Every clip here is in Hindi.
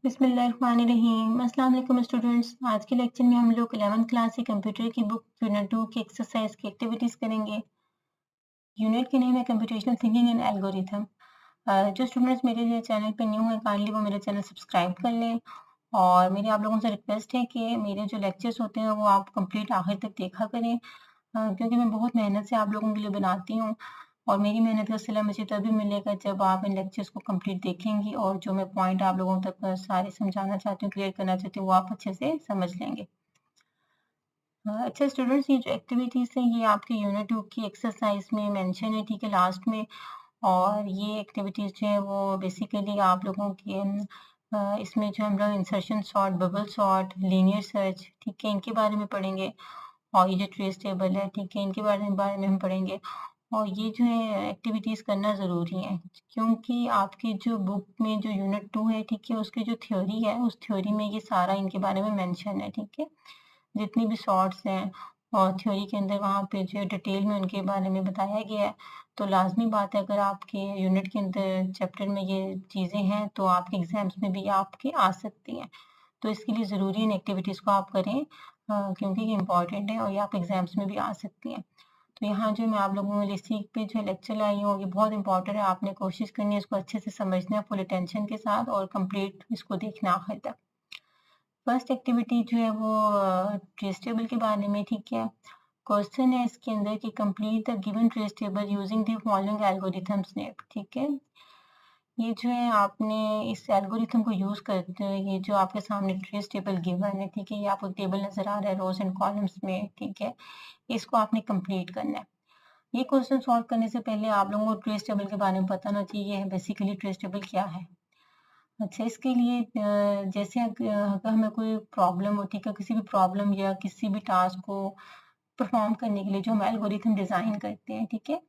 बिस्मिल्लाहिर्रहमानिर्रहीम। अस्सलाम वालेकुम स्टूडेंट्स। आज के लेक्चर में हम लोग 11th क्लास की कंप्यूटर की बुक यूनिट 2 की एक्सरसाइज की एक्टिविटीज़ करेंगे। यूनिट के नेम है कंप्यूटेशनल थिंकिंग एंड एल्गोरिथम। जो स्टूडेंट्स मेरे लिए चैनल पे न्यू हैं काइंडली वो मेरे चैनल सब्सक्राइब कर लें और मेरी आप लोगों से रिक्वेस्ट है कि मेरे जो लेक्चर्स होते हैं वो आप कंप्लीट आखिर तक देखा करें, क्योंकि मैं बहुत मेहनत से आप लोगों के लिए बनाती हूँ और मेरी मेहनत का सिला मुझे तभी मिलेगा जब आप इन लेक्चर्स को कंप्लीट देखेंगी और जो मैं पॉइंट आप लोगों तक सारे समझाना चाहती हूँ, क्लियर करना चाहती हूँ, वो आप अच्छे से समझ लेंगे। अच्छा स्टूडेंट्स, ये जो एक्टिविटीज़ हैं ये आपके यूनिट 2 की एक्सरसाइज में मेंशन है, ठीक है, लास्ट में। और ये एक्टिविटीज़ जो है वो बेसिकली आप लोगों की इसमें जो हम लोग insertion sort, bubble sort, linear search, ठीक है, इनके बारे में पढ़ेंगे। और ये जो ट्रेस टेबल है, ठीक है, इनके बारे में हम पढ़ेंगे। और ये जो है एक्टिविटीज़ करना ज़रूरी है, क्योंकि आपकी जो बुक में जो यूनिट 2 है, ठीक है, उसकी जो थ्योरी है उस थ्योरी में ये सारा इनके बारे में मेंशन है, ठीक है। जितनी भी सॉर्ट्स हैं और थ्योरी के अंदर वहाँ पे जो डिटेल में उनके बारे में बताया गया है। तो लाज़मी बात है, अगर आपके यूनिट के अंदर चैप्टर में ये चीज़ें हैं तो आपके एग्ज़ाम्स में भी आपके आ सकती हैं। तो इसके लिए ज़रूरी इन एक्टिविटीज़ को आप करें, क्योंकि ये इम्पॉर्टेंट है और ये आप एग्ज़ाम्स में भी आ सकती हैं। तो यहाँ जो मैं आप लोगों के लिए सीख पे जो लेक्चर लाई हूँ ये बहुत इम्पोर्टेंट है, आपने कोशिश करनी है इसको अच्छे से समझना है फुल अटेंशन के साथ और कंप्लीट इसको देखना आखिर तक। फर्स्ट एक्टिविटी जो है वो ट्रेस टेबल के बारे में, ठीक है। क्वेश्चन है इसके अंदर कि complete the given trace table using the following algorithm snap, ठीक है। ये जो है आपने इस एल्गोरिथम को यूज करते हुए ये जो आपके सामने ट्रेस टेबल गिवन है, ठीक है, ये आपको टेबल नजर आ रहा है रोज एंड कॉलम्स में, ठीक है, इसको आपने कंप्लीट करना है। ये क्वेश्चन सॉल्व करने से पहले आप लोगों को ट्रेस टेबल के बारे में पता होना चाहिए बेसिकली ट्रेस टेबल क्या है। अच्छा, इसके लिए जैसे अगर हमें कोई प्रॉब्लम होती है, किसी भी प्रॉब्लम या किसी भी टास्क को परफॉर्म करने के लिए जो हम एल्गोरिथम डिजाइन करते हैं, ठीक है।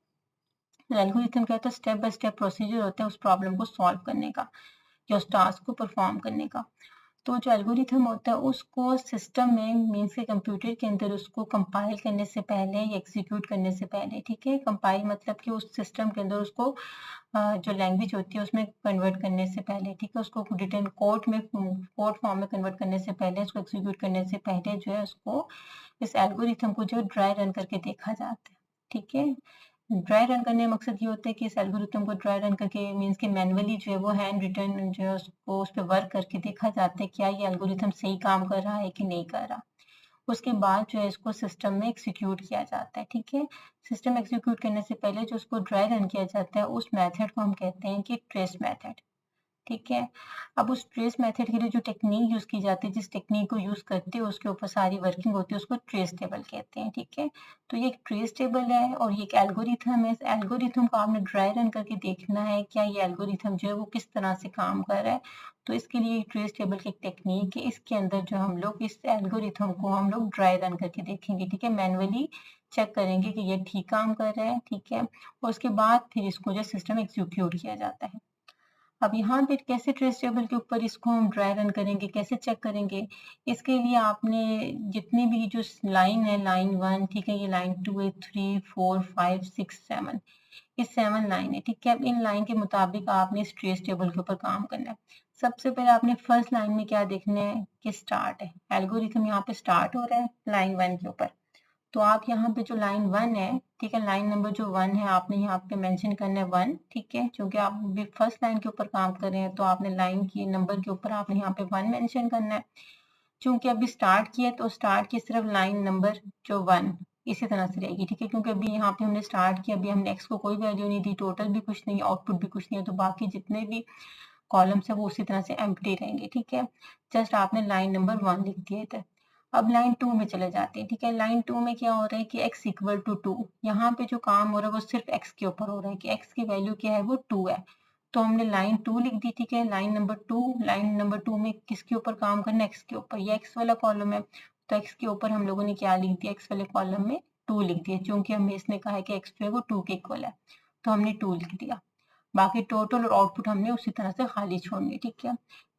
एल्गोरिथम क्या होता है, स्टेप बाय स्टेप प्रोसीजर होता है उस प्रॉब्लम को सॉल्व करने का या उस टास्क को परफॉर्म करने का। तो जो एल्गोरिथम होता है उसको सिस्टम में मीन्स के कंप्यूटर के अंदर उसको कंपाइल करने से पहले या एग्जीक्यूट करने से पहले, ठीक है, कंपाइल मतलब कि उस सिस्टम के अंदर उसको जो लैंग्वेज होती है उसमें कन्वर्ट करने से पहले, ठीक है, उसको रिटन कोड फॉर्म में कन्वर्ट करने से पहले, उसको एग्जीक्यूट करने से पहले जो है उसको इस एल्गोरिथम को जो ड्राई रन करके देखा जाता है, ठीक है। ड्राई रन करने का मकसद ये होता है कि इस एल्गोरिथम को ड्राई रन करके मीन्स कि मैनुअली जो है वो हैंड रिटन जो है उसको उस पर वर्क करके देखा जाता है क्या ये एल्गोरिथम सही काम कर रहा है कि नहीं कर रहा। उसके बाद जो है इसको सिस्टम में एग्जीक्यूट किया जाता है, ठीक है। सिस्टम एग्जीक्यूट करने से पहले जो उसको ड्राई रन किया जाता है उस मेथड को हम कहते हैं कि ट्रेस मेथड, ठीक है। अब उस ट्रेस मेथड के लिए जो टेक्निक यूज की जाती है, जिस टेक्निक को यूज करते हैं उसके ऊपर सारी वर्किंग होती है, उसको ट्रेस टेबल कहते हैं, ठीक है। तो ये एक ट्रेस टेबल है और ये एक एल्गोरिथम है। इस एल्गोरिथम को आपने ड्राई रन करके देखना है क्या ये एल्गोरिथम जो है वो किस तरह से काम कर रहा है। तो इसके लिए ट्रेस टेबल की एक टेक्निक है, इसके अंदर जो हम लोग इस एल्गोरिथम को हम लोग ड्राई रन करके देखेंगे, ठीक है, मैनुअली चेक करेंगे कि ये ठीक काम कर रहा है, ठीक है। और उसके बाद फिर इसको जो सिस्टम एग्जीक्यूट किया जाता है। अब यहाँ पे कैसे ट्रेस टेबल के ऊपर इसको हम ड्राई रन करेंगे, कैसे चेक करेंगे। इसके लिए आपने जितनी भी जो लाइन है, लाइन 1, ठीक है, ये लाइन 2 है, 3, 4, 5, 6, 7, ये 7 लाइन है, ठीक है। अब इन लाइन के मुताबिक आपने इस ट्रेस टेबल के ऊपर काम करना है। सबसे पहले आपने फर्स्ट लाइन में क्या देखना है कि स्टार्ट है, एल्गोरिथम यहाँ पे स्टार्ट हो रहा है लाइन 1 के ऊपर। तो आप यहाँ पे जो लाइन 1 है, ठीक है, लाइन नंबर जो 1 है आपने यहाँ पे मेंशन करना है 1, ठीक है, क्योंकि आप भी फर्स्ट लाइन के ऊपर काम कर रहे हैं तो आपने लाइन की नंबर के ऊपर आपने यहाँ पे 1 मेंशन करना है। चूंकि अभी स्टार्ट किया तो स्टार्ट की सिर्फ लाइन नंबर जो 1 इसी तरह से रहेगी, ठीक है, क्योंकि अभी यहाँ पे हमने स्टार्ट किया, अभी हमने एक्स को कोई वैल्यू नहीं दी, टोटल भी कुछ नहीं, आउटपुट भी कुछ नहीं है, तो बाकी जितने भी कॉलम्स है वो उसी तरह से एम्प्टी रहेंगे, ठीक है। जस्ट आपने लाइन नंबर 1 लिख दिया था। अब लाइन 2 में चले जाते हैं, ठीक है। लाइन 2 में क्या हो रहा है कि x इक्वल टू 2, यहाँ पे जो काम हो रहा है वो सिर्फ x के ऊपर हो रहा है कि x की वैल्यू क्या है, वो 2 है। तो हमने लाइन 2 लिख दी, ठीक है। लाइन नंबर 2, लाइन नंबर 2 में किसके ऊपर काम करना है, x के ऊपर, ये x वाला कॉलम है, तो x के ऊपर हम लोगों ने क्या लिख दिया, x वाले कॉलम में 2 लिख दिया, क्योंकि हमें इसने कहा है कि x जो है वो 2 के इक्वल है, तो हमने 2 लिख दिया। बाकी टोटल और आउटपुट हमने उसी तरह से खाली छोड़नी, ठीक है।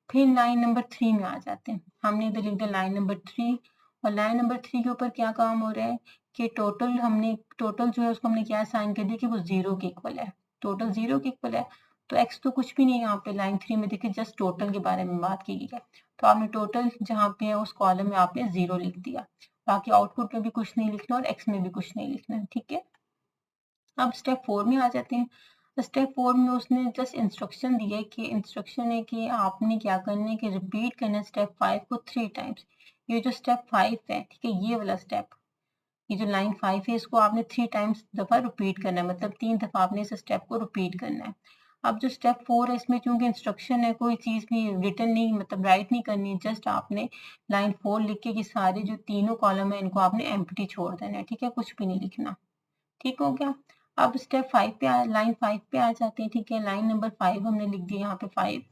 फिर लाइन नंबर 3 में आ जाते हैं, हमने इधर लिख दिया लाइन नंबर 3, और लाइन नंबर 3 के ऊपर क्या काम हो रहा है कि टोटल जो है उसको हमने क्या साइन कर दिया कि वो 0 के इक्वल है, टोटल 0 के इक्वल है। तो x तो कुछ भी नहीं है यहाँ पे। लाइन 3 में देखिए जस्ट टोटल के बारे में बात की गई है, तो आपने टोटल जहाँ पे है उस कॉलम में आपने 0 लिख दिया। बाकी आउटपुट में भी कुछ नहीं लिखना और x में भी कुछ नहीं लिखना है, ठीक है। अब स्टेप 4 में आ जाते हैं। स्टेप 4 में उसने जस्ट इंस्ट्रक्शन दी है कि आपने क्या करना है कि रिपीट करना है स्टेप 5 को 3 टाइम्स। ये जो स्टेप 5 है, ठीक है, ये वाला स्टेप, ये जो लाइन 5 है, इसको आपने 3 टाइम्स दफा रिपीट करना है, मतलब 3 दफा आपने इस स्टेप को रिपीट करना है। अब जो स्टेप 4 है, इसमें चूंकि इंस्ट्रक्शन है, कोई चीज भी रिटन नहीं, मतलब राइट नहीं करनी है, जस्ट आपने लाइन 4 लिख के कि सारे जो तीनों कॉलम है इनको आपने एम्प्टी छोड़ देना है, ठीक है, कुछ भी नहीं लिखना। ठीक हो गया। अब स्टेप 5 पे लाइन 5 पे आ जाते हैं, ठीक है। लाइन नंबर 5 हमने लिख दिया यहाँ पे 5।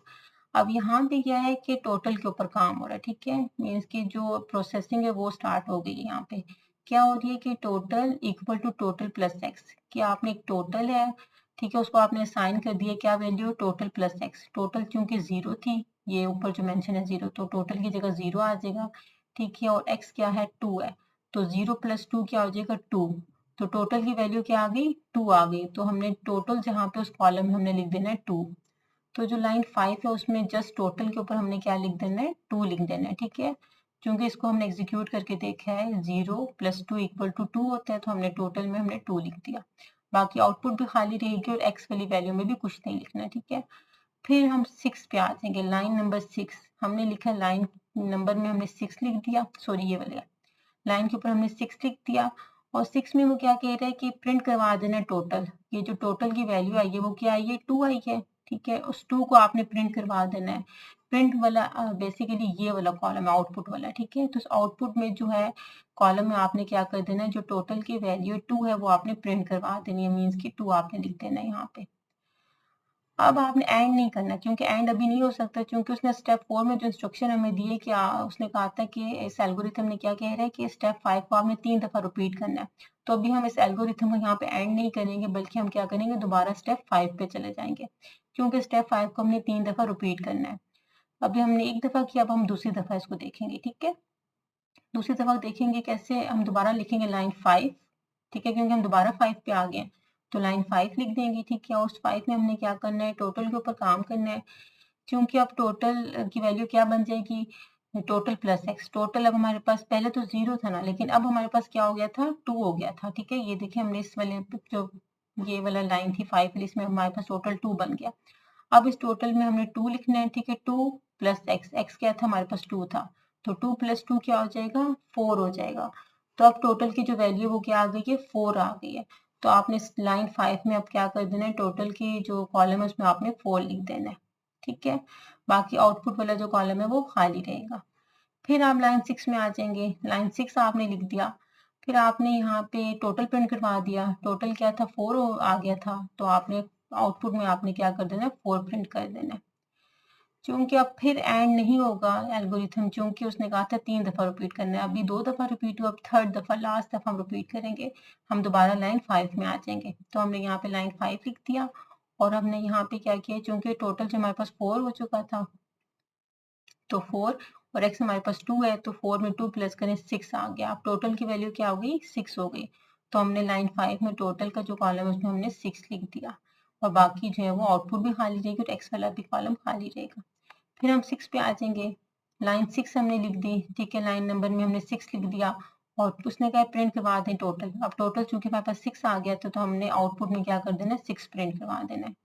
अब यहाँ पे क्या है कि टोटल के ऊपर काम हो रहा है, ठीक है, मीन्स की जो प्रोसेसिंग है वो स्टार्ट हो गई है। यहाँ पे क्या हो रही है कि total equal to total plus x, कि आपने एक टोटल है, ठीक है, उसको आपने असाइन कर दिया क्या value, total plus x. Total चूंकि 0 थी, ये ऊपर जो मेंशन है 0, तो टोटल की जगह 0 आ जाएगा, ठीक है। और एक्स क्या है, 2 है, तो 0 प्लस 2 क्या हो जाएगा, 2। तो टोटल की वैल्यू क्या आ गई, 2 आ गई। तो हमने टोटल जहाँ पे उस कॉलम में हमने लिख देना है 2। तो जो लाइन 5 है उसमें जस्ट टोटल के ऊपर हमने क्या लिख देना है, 2 लिख देना है, ठीक है। क्योंकि इसको हमने एग्जीक्यूट करके देखा है 0 प्लस 2 इक्वल टू 2 होता है, तो हमने टोटल में हमने 2 लिख दिया। बाकी आउटपुट भी खाली रहेगी और एक्स वाली वैल्यू में भी कुछ नहीं लिखना, ठीक है। फिर हम 6 पे आ जाएंगे, लाइन नंबर 6 हमने लिखा, लाइन नंबर में हमने 6 लिख दिया, सॉरी ये वाले लाइन के ऊपर हमने 6 लिख दिया। और 6 में वो क्या कह रहा है कि प्रिंट करवा देना टोटल, ये जो टोटल की वैल्यू आई है वो क्या आई है, 2 आई है, ठीक है। उस 2 को आपने प्रिंट करवा देना है। प्रिंट वाला बेसिकली ये वाला कॉलम है, आउटपुट वाला, ठीक है। तो उस आउटपुट में जो है कॉलम में आपने क्या कर देना है, जो टोटल की वैल्यू 2 है वो आपने प्रिंट करवा देनी है, मीन्स की 2 आपने लिख देना है यहाँ पे। अब आपने एंड नहीं करना, क्योंकि एंड अभी नहीं हो सकता, क्योंकि उसने स्टेप 4 में जो इंस्ट्रक्शन हमें दिए कि उसने कहा था कि इस एल्गोरिथम ने क्या कह रहा है कि स्टेप 5 को आपने 3 दफा रिपीट करना है। तो अभी हम इस एल्गोरिथम को यहाँ पे एंड नहीं करेंगे, बल्कि हम क्या करेंगे, दोबारा स्टेप 5 पे चले जाएंगे, क्योंकि स्टेप 5 को हमने 3 दफा रिपीट करना है। अभी हमने एक दफा किया, अब हम दूसरी दफा इसको देखेंगे, ठीक है। दूसरी दफा देखेंगे कैसे, हम दोबारा लिखेंगे लाइन 5, ठीक है, क्योंकि हम दोबारा 5 पे आ गए, तो लाइन 5 लिख देंगे, ठीक है। और उस 5 में हमने क्या करना है, टोटल के ऊपर काम करना है, क्योंकि अब टोटल की वैल्यू क्या बन जाएगी, टोटल प्लस एक्स। टोटल अब हमारे पास पहले तो 0 था ना, लेकिन अब हमारे पास क्या हो गया था, 2 हो गया था, ठीक है। ये देखिए हमने इस वाले जो ये वाला लाइन थी 5 वाली, इसमें हमारे पास टोटल 2 बन गया। अब इस टोटल में हमने 2 लिखना है, ठीक है। 2 प्लस एक्स, एक्स क्या था हमारे पास, 2 था, तो 2 प्लस 2 क्या हो जाएगा, 4 हो जाएगा। तो अब टोटल की जो वैल्यू वो क्या आ गई है, 4 आ गई है। तो आपने लाइन 5 में अब क्या कर देना है, टोटल की जो कॉलम है उसमें आपने 4 लिख देना है, ठीक है। बाकी आउटपुट वाला जो कॉलम है वो खाली रहेगा। फिर आप लाइन 6 में आ जाएंगे, लाइन 6 आपने लिख दिया। फिर आपने यहाँ पे टोटल प्रिंट करवा दिया, टोटल क्या था, 4 आ गया था, तो आपने आउटपुट में आपने क्या कर देना है, 4 प्रिंट कर देना है। चूंकि अब फिर एंड नहीं होगा एल्गोरिथम, चूंकि उसने कहा था 3 दफा रिपीट करना है, अभी 2 दफा रिपीट हुआ, अब थर्ड दफा लास्ट दफा हम रिपीट करेंगे, हम दोबारा लाइन 5 में आ जाएंगे। तो हमने यहाँ पे लाइन 5 लिख दिया, और हमने यहाँ पे क्या किया, चूंकि टोटल जो हमारे पास 4 हो चुका था, तो 4 और x हमारे पास 2 है, तो 4 में 2 प्लस करें 6 आ गया। अब टोटल की वैल्यू क्या हो गई, 6 हो गई। तो हमने लाइन 5 में टोटल का जो कॉलम है उसमें हमने 6 लिख दिया, और बाकी जो है वो आउटपुट भी खाली रहेगी और x वाला भी कॉलम खाली रहेगा। फिर हम 6 पे आ जाएंगे, लाइन 6 हमने लिख दी, ठीक है, लाइन नंबर में हमने 6 लिख दिया, और उसने कहा प्रिंट करवा दें टोटल। अब टोटल चूंकि हमारे पास 6 आ गया था, तो हमने आउटपुट में क्या कर देना है, 6 प्रिंट करवा देना है।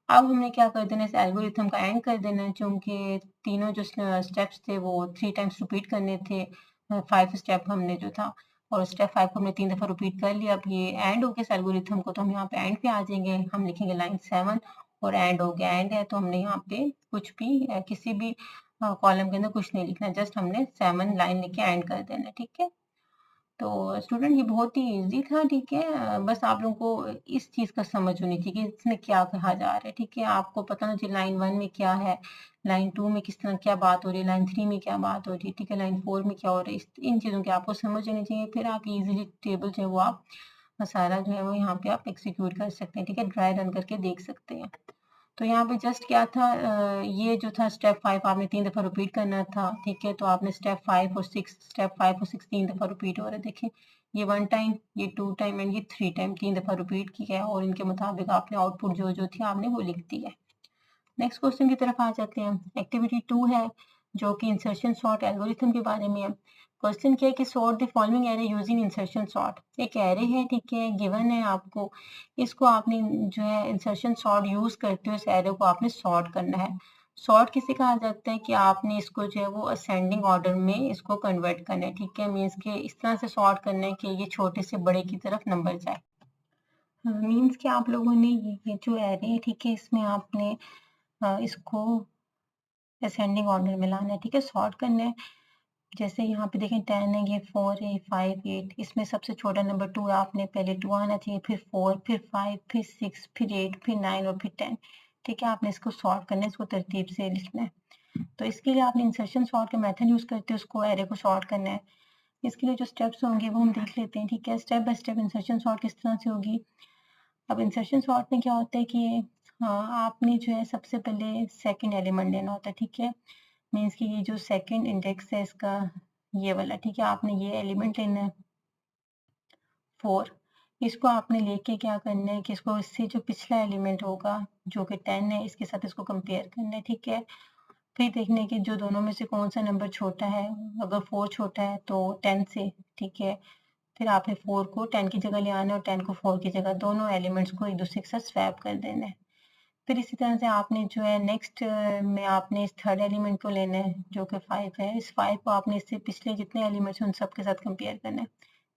अब हमने क्या कर देना है, इस एल्गोरिथम का एंड कर देना है, क्योंकि तीनों जो स्टेप्स थे वो 3 टाइम्स रिपीट करने थे, 5 स्टेप हमने जो था, और स्टेप 5 को हमने 3 दफा रिपीट कर लिया। अब ये एंड हो गया इस एल्गोरिथम को, तो हम यहाँ पे एंड पे आ जाएंगे, हम लिखेंगे लाइन 7, और एंड हो गया। एंड है तो हमने यहाँ पे कुछ भी किसी भी कॉलम के अंदर कुछ नहीं लिखना, जस्ट हमने 7 लाइन लिख के एंड कर देना, ठीक है। तो स्टूडेंट ये बहुत ही इजी था, ठीक है। बस आप लोगों को इस चीज का समझ होनी चाहिए कि इसमें क्या कहा जा रहा है, ठीक है। आपको पता होना चाहिए लाइन 1 में क्या है, लाइन 2 में किस तरह क्या बात हो रही है, लाइन 3 में क्या बात हो रही है, ठीक है, लाइन 4 में क्या हो रहा है, इन चीजों की आपको समझ होनी चाहिए। फिर आप इजीली टेबल जो है वो आप सारा जो है वो यहाँ पे आप एक्सिक्यूट कर सकते हैं, ठीक है, ड्राई रन करके देख सकते हैं। तो यहाँ पे जस्ट क्या था, ये जो था स्टेप 5 आपने 3 दफा रिपीट करना था, ठीक है। तो आपने स्टेप 5 और 6, स्टेप 5 और 6 3 दफा रिपीट हो रहा है, देखें, ये 1 टाइम, ये 2 टाइम एंड ये 3 टाइम, 3 दफा रिपीट किया है, और इनके मुताबिक आपने आउटपुट जो जो थी आपने वो लिख दी है। नेक्स्ट क्वेश्चन की तरफ आ जाते हैं। एक्टिविटी 2 है जो कि इंसर्शन सॉर्ट एल्गोरिथम के बारे में है। क्वेश्चन क्या है कि sort the following array using insertion sort. एक एरे है, ठीक है, गिवन है आपको, इसको आपने जो है इंसर्शन सॉर्ट यूज करते हुए इस एरे को आपने सॉर्ट करना है। सॉर्ट किसे कहा जाता है कि आपने इसको जो है वो असेंडिंग ऑर्डर में इसको कन्वर्ट करना है, ठीक है, मीन्स के इस तरह से सॉर्ट करना है कि ये छोटे से बड़े की तरफ नंबर जाए। मीन्स कि आप लोगों ने ये जो एरे है, ठीक है, इसमें आपने इसको असेंडिंग ऑर्डर में लाना है, ठीक है, सॉर्ट करना है। जैसे यहाँ पे देखें 10 है, ये 4 है, 5, 8, इसमें सबसे छोटा नंबर 2 है, आपने पहले 2 आना चाहिए, फिर 4, फिर 5, फिर 6, फिर 8, फिर 9 और फिर 10, ठीक है। आपने इसको सॉर्ट करना है, इसको तरतीब से लिखना है। तो इसके लिए आपने इंसर्शन सॉर्ट का मेथड यूज करते हैं, उसको एरे को सॉर्ट करना है। इसके लिए जो स्टेप्स होंगे वो हम देख लेते हैं, ठीक है। Step by step insertion sort किस तरह से होगी। अब इंसर्शन सॉर्ट में क्या होता है कि आपने जो है सबसे पहले सेकंड एलिमेंट लेना होता है, ठीक है। मीन्स कि ये जो सेकंड इंडेक्स है इसका, ये वाला, ठीक है, आपने ये एलिमेंट लेना है 4। इसको आपने लेके क्या करना है कि इसको इससे जो पिछला एलिमेंट होगा जो कि 10 है, इसके साथ इसको कंपेयर करना है, ठीक है। फिर देखना है कि जो दोनों में से कौन सा नंबर छोटा है। अगर 4 छोटा है तो 10 से, ठीक है। फिर आपने 4 को 10 की जगह ले आना है और 10 को 4 की जगह, दोनों एलिमेंट्स को एक दूसरे के साथ स्वैप कर देना है। फिर इसी तरह से आपने जो है नेक्स्ट में आपने इस थर्ड एलिमेंट को लेना है जो कि 5 है। इस 5 को आपने इससे पिछले जितने एलिमेंट्स हैं उन सब के साथ कंपेयर करना है।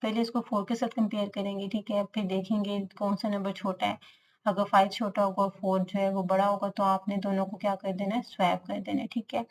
पहले इसको 4 के साथ कंपेयर करेंगे, ठीक है, फिर देखेंगे कौन सा नंबर छोटा है। अगर 5 छोटा होगा और 4 जो है वो बड़ा होगा तो आपने दोनों को क्या कर देना है, स्वैप कर देना है, ठीक है।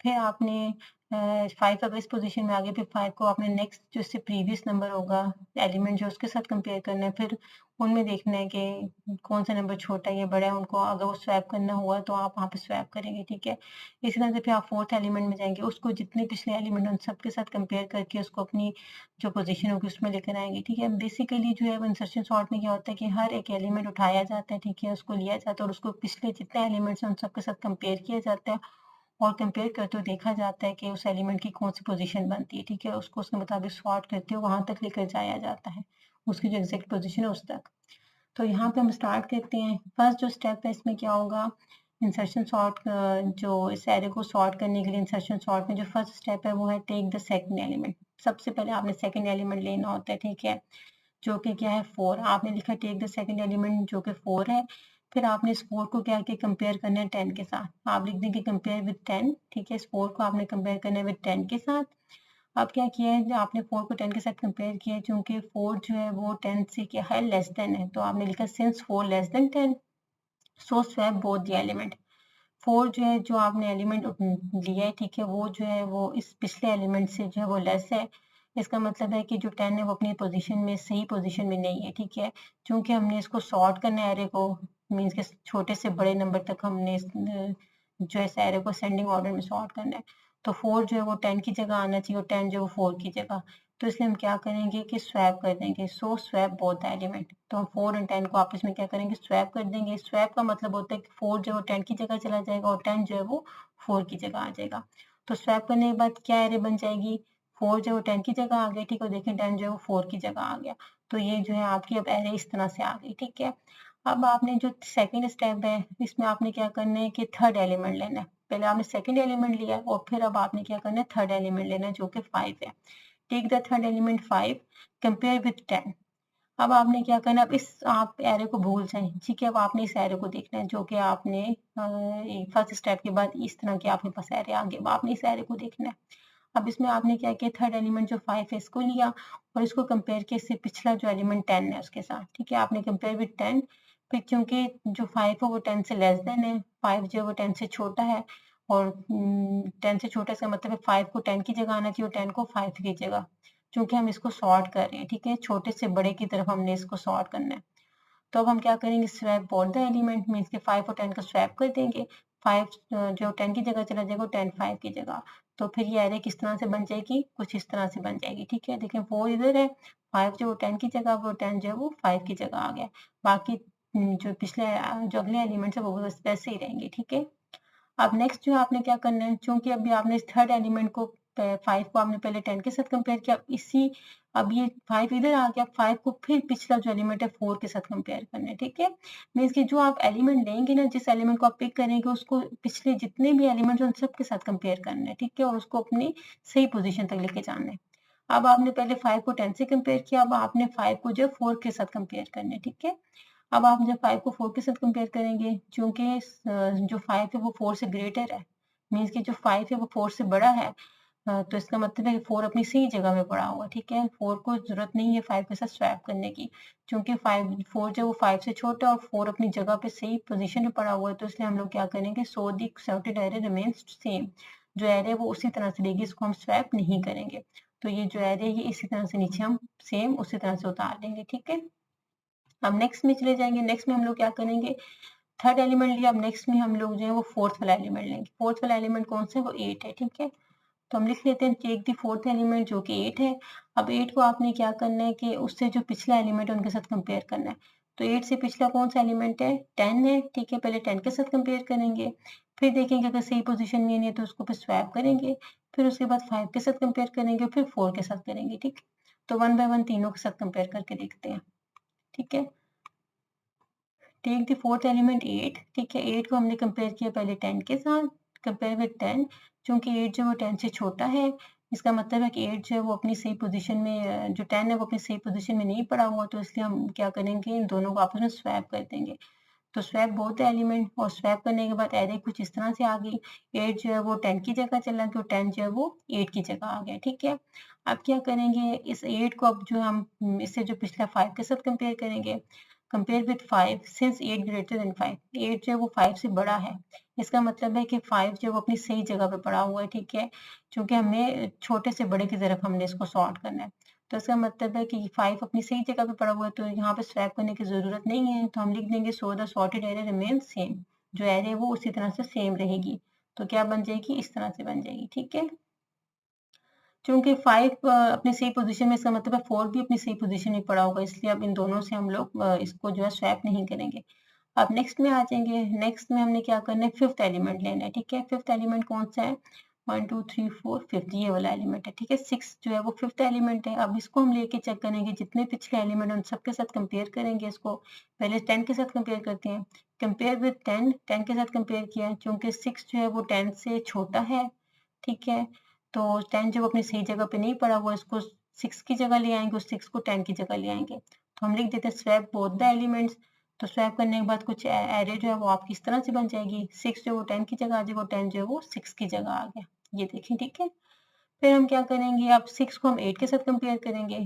फिर आपने 5 अगर इस पोजीशन में आ गए, फिर 5 को आपने नेक्स्ट जो इससे प्रीवियस नंबर होगा एलिमेंट जो उसके साथ कंपेयर करना है। फिर उनमें देखना है कि कौन सा नंबर छोटा है या बड़ा है, उनको अगर वो स्वैप करना हुआ तो आप वहाँ पे स्वैप करेंगे, ठीक है। इसी तरह से फिर आप फोर्थ एलिमेंट में जाएंगे, उसको जितने पिछले एलिमेंट उन सबके साथ कंपेयर करके उसको अपनी जो पोजीशन होगी उसमें लेकर आएंगे, ठीक है। बेसिकली जो है इंसर्शन सॉर्ट में क्या होता है कि हर एक एलिमेंट उठाया जाता है, ठीक है, उसको लिया जाता है और उसको पिछले जितने एलिमेंट्स हैं उन सबके साथ कंपेयर किया जाता है और कंपेयर करते हुए देखा जाता है कि उस एलिमेंट की कौन सी पोजीशन बनती है, ठीक है। उसको उसके मुताबिक सॉर्ट करते हुए वहां तक लेकर जाया जाता है, उसकी जो एग्जैक्ट पोजीशन है उस तक। तो यहाँ पे हम स्टार्ट करते हैं। फर्स्ट जो स्टेप है इसमें क्या होगा, इंसर्शन सॉर्ट, जो इस एरे को सॉर्ट करने के लिए इंसर्शन सॉर्ट में जो फर्स्ट स्टेप है वो है टेक द सेकंड एलिमेंट। सबसे पहले आपने सेकंड एलिमेंट लेना होता है, ठीक है, जो कि क्या है 4। आपने लिखा टेक द सेकंड एलिमेंट जो कि 4 है। फिर आपने इस 4 को क्या किया, कंपेयर करना है 10 के साथ। आप लिख देंगे कंपेयर विद 10, ठीक है। इस 4 को आपने कंपेयर करना है विद 10 के साथ। अब क्या किया है, आपने 4 को 10 के साथ कंपेयर किया, क्योंकि 4 जो है वो 10 से क्या है, लेस देन है, तो आपने लिखा since 4 less than 10 so swap both the element. 4 जो है जो आपने एलिमेंट लिया है, ठीक है, वो जो है वो इस पिछले एलिमेंट से जो है वो लेस है। इसका मतलब है कि जो 10 है वो अपनी पोजीशन में सही पोजीशन में नहीं है, ठीक है। चूंकि हमने इसको सॉर्ट करना है एरे को, मीन्स के छोटे से बड़े नंबर तक हमने जो है एरे को असेंडिंग ऑर्डर में सॉर्ट करना है। तो 4 जो है वो 10 की जगह आना चाहिए और 10 जो है वो 4 की जगह। तो इसलिए हम क्या करेंगे कि स्वैप कर देंगे, सो स्वैप बोथ द एलिमेंट। तो हम 4 और 10 को आपस में क्या करेंगे, स्वैप कर देंगे। स्वैप का मतलब होता है कि 4 जो है वो 10 की जगह चला जाएगा और 10 जो है वो 4 की जगह आ जाएगा। तो स्वैप करने के बाद क्या एरे बन जाएगी, 4 जो है वो 10 की जगह आ गया, ठीक है, देखें 10 जो है वो 4 की जगह आ गया। तो ये जो है आपकी अब एरे इस तरह से आ गई, ठीक है। अब आपने जो सेकंड स्टेप है इसमें आपने क्या करना है कि थर्ड एलिमेंट लेना है। पहले आपने सेकंड एलिमेंट लिया और फिर अब आपने क्या करना है, थर्ड एलिमेंट लेना है जो कि 5 है। Take the third element 5, compare with 10। अब आपने क्या करना है, अब इस आप एरे को भूल जाएं, ठीक है। अब आपने इस एरे को देखना है जो कि आपने फर्स्ट स्टेप के बाद इस तरह के आपके पास एरे आ गए। अब आपने इस एरे को देखना है। अब इसमें आपने क्या किया, थर्ड एलिमेंट जो 5 है इसको लिया और इसको कंपेयर किया इससे पिछला जो एलिमेंट 10 है उसके साथ, ठीक है। आपने कंपेयर विद 10। फिर क्योंकि जो 5 है वो 10 से लेस देन है, 5 जो है वो 10 से छोटा है और 10 से छोटा इसका मतलब है 5 को 10 की जगह आना चाहिए और 10 को 5 की जगह। क्योंकि हम इसको सॉर्ट कर रहे हैं, ठीक है, छोटे से बड़े की तरफ हमने इसको सॉर्ट करना है। तो अब हम क्या करेंगे, swap both the element, means के 5 और 10 का स्वैप कर देंगे। 5 जो 10 की जगह चला जाएगा, 10 5 की जगह। तो फिर ये एरे किस तरह से बन जाएगी, कुछ इस तरह से बन जाएगी, ठीक है। देखिए 4 इधर है, 5 जो 10 की जगह, वो 10 जो है वो 5 की जगह आ गया। बाकी जो पिछले जो अगले एलिमेंट्स है वो वैसे ही रहेंगे, ठीक है। अब नेक्स्ट जो आपने क्या करना है, चूंकि अभी आपने इस थर्ड एलिमेंट को 5 को आपने पहले 10 के साथ कंपेयर किया, अब ये 5 इधर आ गया, 5 को फिर पिछला जो एलिमेंट है 4 के साथ कंपेयर करना है, ठीक है? मीन्स कि जो आप एलिमेंट लेंगे ना, जिस एलिमेंट को आप पिक करेंगे उसको पिछले जितने भी एलिमेंट्स हैं उन सब के साथ कंपेयर करना है, ठीक है? और उसको अपनी सही पोज़ीशन तक लेके जाना है। अब आपने पहले 5 को 10 से कंपेयर किया, अब आपने 5 को जो है 4 के साथ कंपेयर करना है, ठीक है? अब आप जब 5 को 4 के साथ कंपेयर करेंगे, चूँकि जो 5 है वो 4 से ग्रेटर है, मीन्स कि जो 5 है वो 4 से बड़ा है, तो इसका मतलब है कि 4 अपनी सही जगह में पड़ा हुआ है, ठीक है? 4 को ज़रूरत नहीं है 5 के साथ स्वैप करने की, क्योंकि 4 जो है वो 5 से छोटा है और 4 अपनी जगह पे सही पोज़ीशन में पड़ा हुआ है, तो इसलिए हम लोग क्या करेंगे, so the sorted array remains same. जो एरे है वो उसी तरह से रहेगी, इसको हम स्वैप नहीं करेंगे। तो ये जो एरे है ये इसी तरह से नीचे हम सेम उसी तरह से उतार देंगे, ठीक है? अब नेक्स्ट में चले जाएँगे, नेक्स्ट में हम लोग क्या करेंगे, थर्ड एलिमेंट लिया, अब नेक्स्ट में हम लोग जो है वो फोर्थ वाला एलिमेंट लेंगे। फोर्थ वाला एलिमेंट कौन सा है, वो 8 है, ठीक है? तो हम लिख लेते हैं टेक द फोर्थ एलिमेंट जो कि 8 है। अब 8 को आपने क्या करना है कि उससे जो पिछला एलिमेंट है उनके साथ कंपेयर करना है। तो 8 से पिछला कौन सा एलिमेंट है, 10 है, ठीक है? पहले 10 के साथ कंपेयर करेंगे, फिर देखेंगे अगर सही पोज़ीशन में नहीं है तो उसको फिर स्वैप करेंगे, फिर उसके बाद 5 के साथ कंपेयर करेंगे, फिर 4 के साथ करेंगे, ठीक है? तो 1 बाय 1 तीनों के साथ कंपेयर करके देखते हैं, ठीक है? टेक द फोर्थ एलिमेंट 8, ठीक है? 8 को हमने कंपेयर किया पहले 10 के साथ, कंपेयर विद 10, चूँकि 8 जो है वो 10 से छोटा है, इसका मतलब है कि 8 जो है वो अपनी सही पोज़ीशन में जो 10 है वो अपनी सही पोज़ीशन में नहीं पड़ा हुआ, तो इसलिए हम क्या करेंगे, इन दोनों को आपस में स्वैप कर देंगे। तो स्वैप बोथ एलिमेंट, और स्वैप करने के बाद एरे कुछ इस तरह से आ गई, 8 जो है वो 10 की जगह चला गया और 10 जो है वो 8 की जगह आ गया, ठीक है? अब क्या करेंगे, इस 8 को अब जो हम इससे जो पिछला 5 के साथ कंपेयर करेंगे, compare with 5 since 8 greater than 5, 8 जो है वो 5 से बड़ा है। इसका मतलब है कि 5 जो है वो अपनी सही जगह पे पड़ा हुआ है, ठीक है? चूँकि हमें छोटे से बड़े की तरफ हमने इसको सॉर्ट करना है। तो इसका मतलब है कि 5 अपनी सही जगह पे पड़ा हुआ है, तो यहाँ पे स्वैप करने की ज़रूरत नहीं है, तो हम लिख देंगे so the sorted array remains same. जो एरे है वो उसी तरह से सेम रहेगी। तो क्या बन जाएगी, इस तरह से बन जाएगी, ठीक है? चूँकि 5 अपनी सही पोज़ीशन में, इसका मतलब है 4 भी अपनी सही पोज़ीशन में पड़ा होगा, इसलिए अब इन दोनों से हम लोग इसको जो है स्वैप नहीं करेंगे। अब नेक्स्ट में आ जाएँगे, नेक्स्ट में हमने क्या करना है, फिफ्थ एलिमेंट लेना है, ठीक है? फिफ्थ एलिमेंट कौन-सा है, 1, 2, 3, 4 फिफ्थ ये वाला एलिमेंट है, ठीक है? 6 जो है वो फिफ्थ एलिमेंट है। अब इसको हम लेके चेक करेंगे, जितने पिछले एलिमेंट हैं उन सबके साथ कंपेयर करेंगे इसको। पहले 10 के साथ कंपेयर करते हैं। कंपेयर विद 10, 10 के साथ कंपेयर किया, चूँकि 6 जो है वो 10 से छोटा है, ठीक है? तो 10 जब अपनी सही जगह पे नहीं पड़ा हुआ, इसको 6 की जगह ले आएँगे और 6 को 10 की जगह ले आएँगे। तो हम लिख देते हैं स्वैप बोथ द एलिमेंट्स। तो स्वैप करने के बाद कुछ एरे जो है वो आपकी इस तरह से बन जाएगी। 6 जो है वो 10 की जगह आ जाएगा और 10 जो है वो 6 की जगह आ गया। ये देखें, ठीक है? फिर हम क्या करेंगे, अब 6 को हम 8 के साथ कंपेयर करेंगे,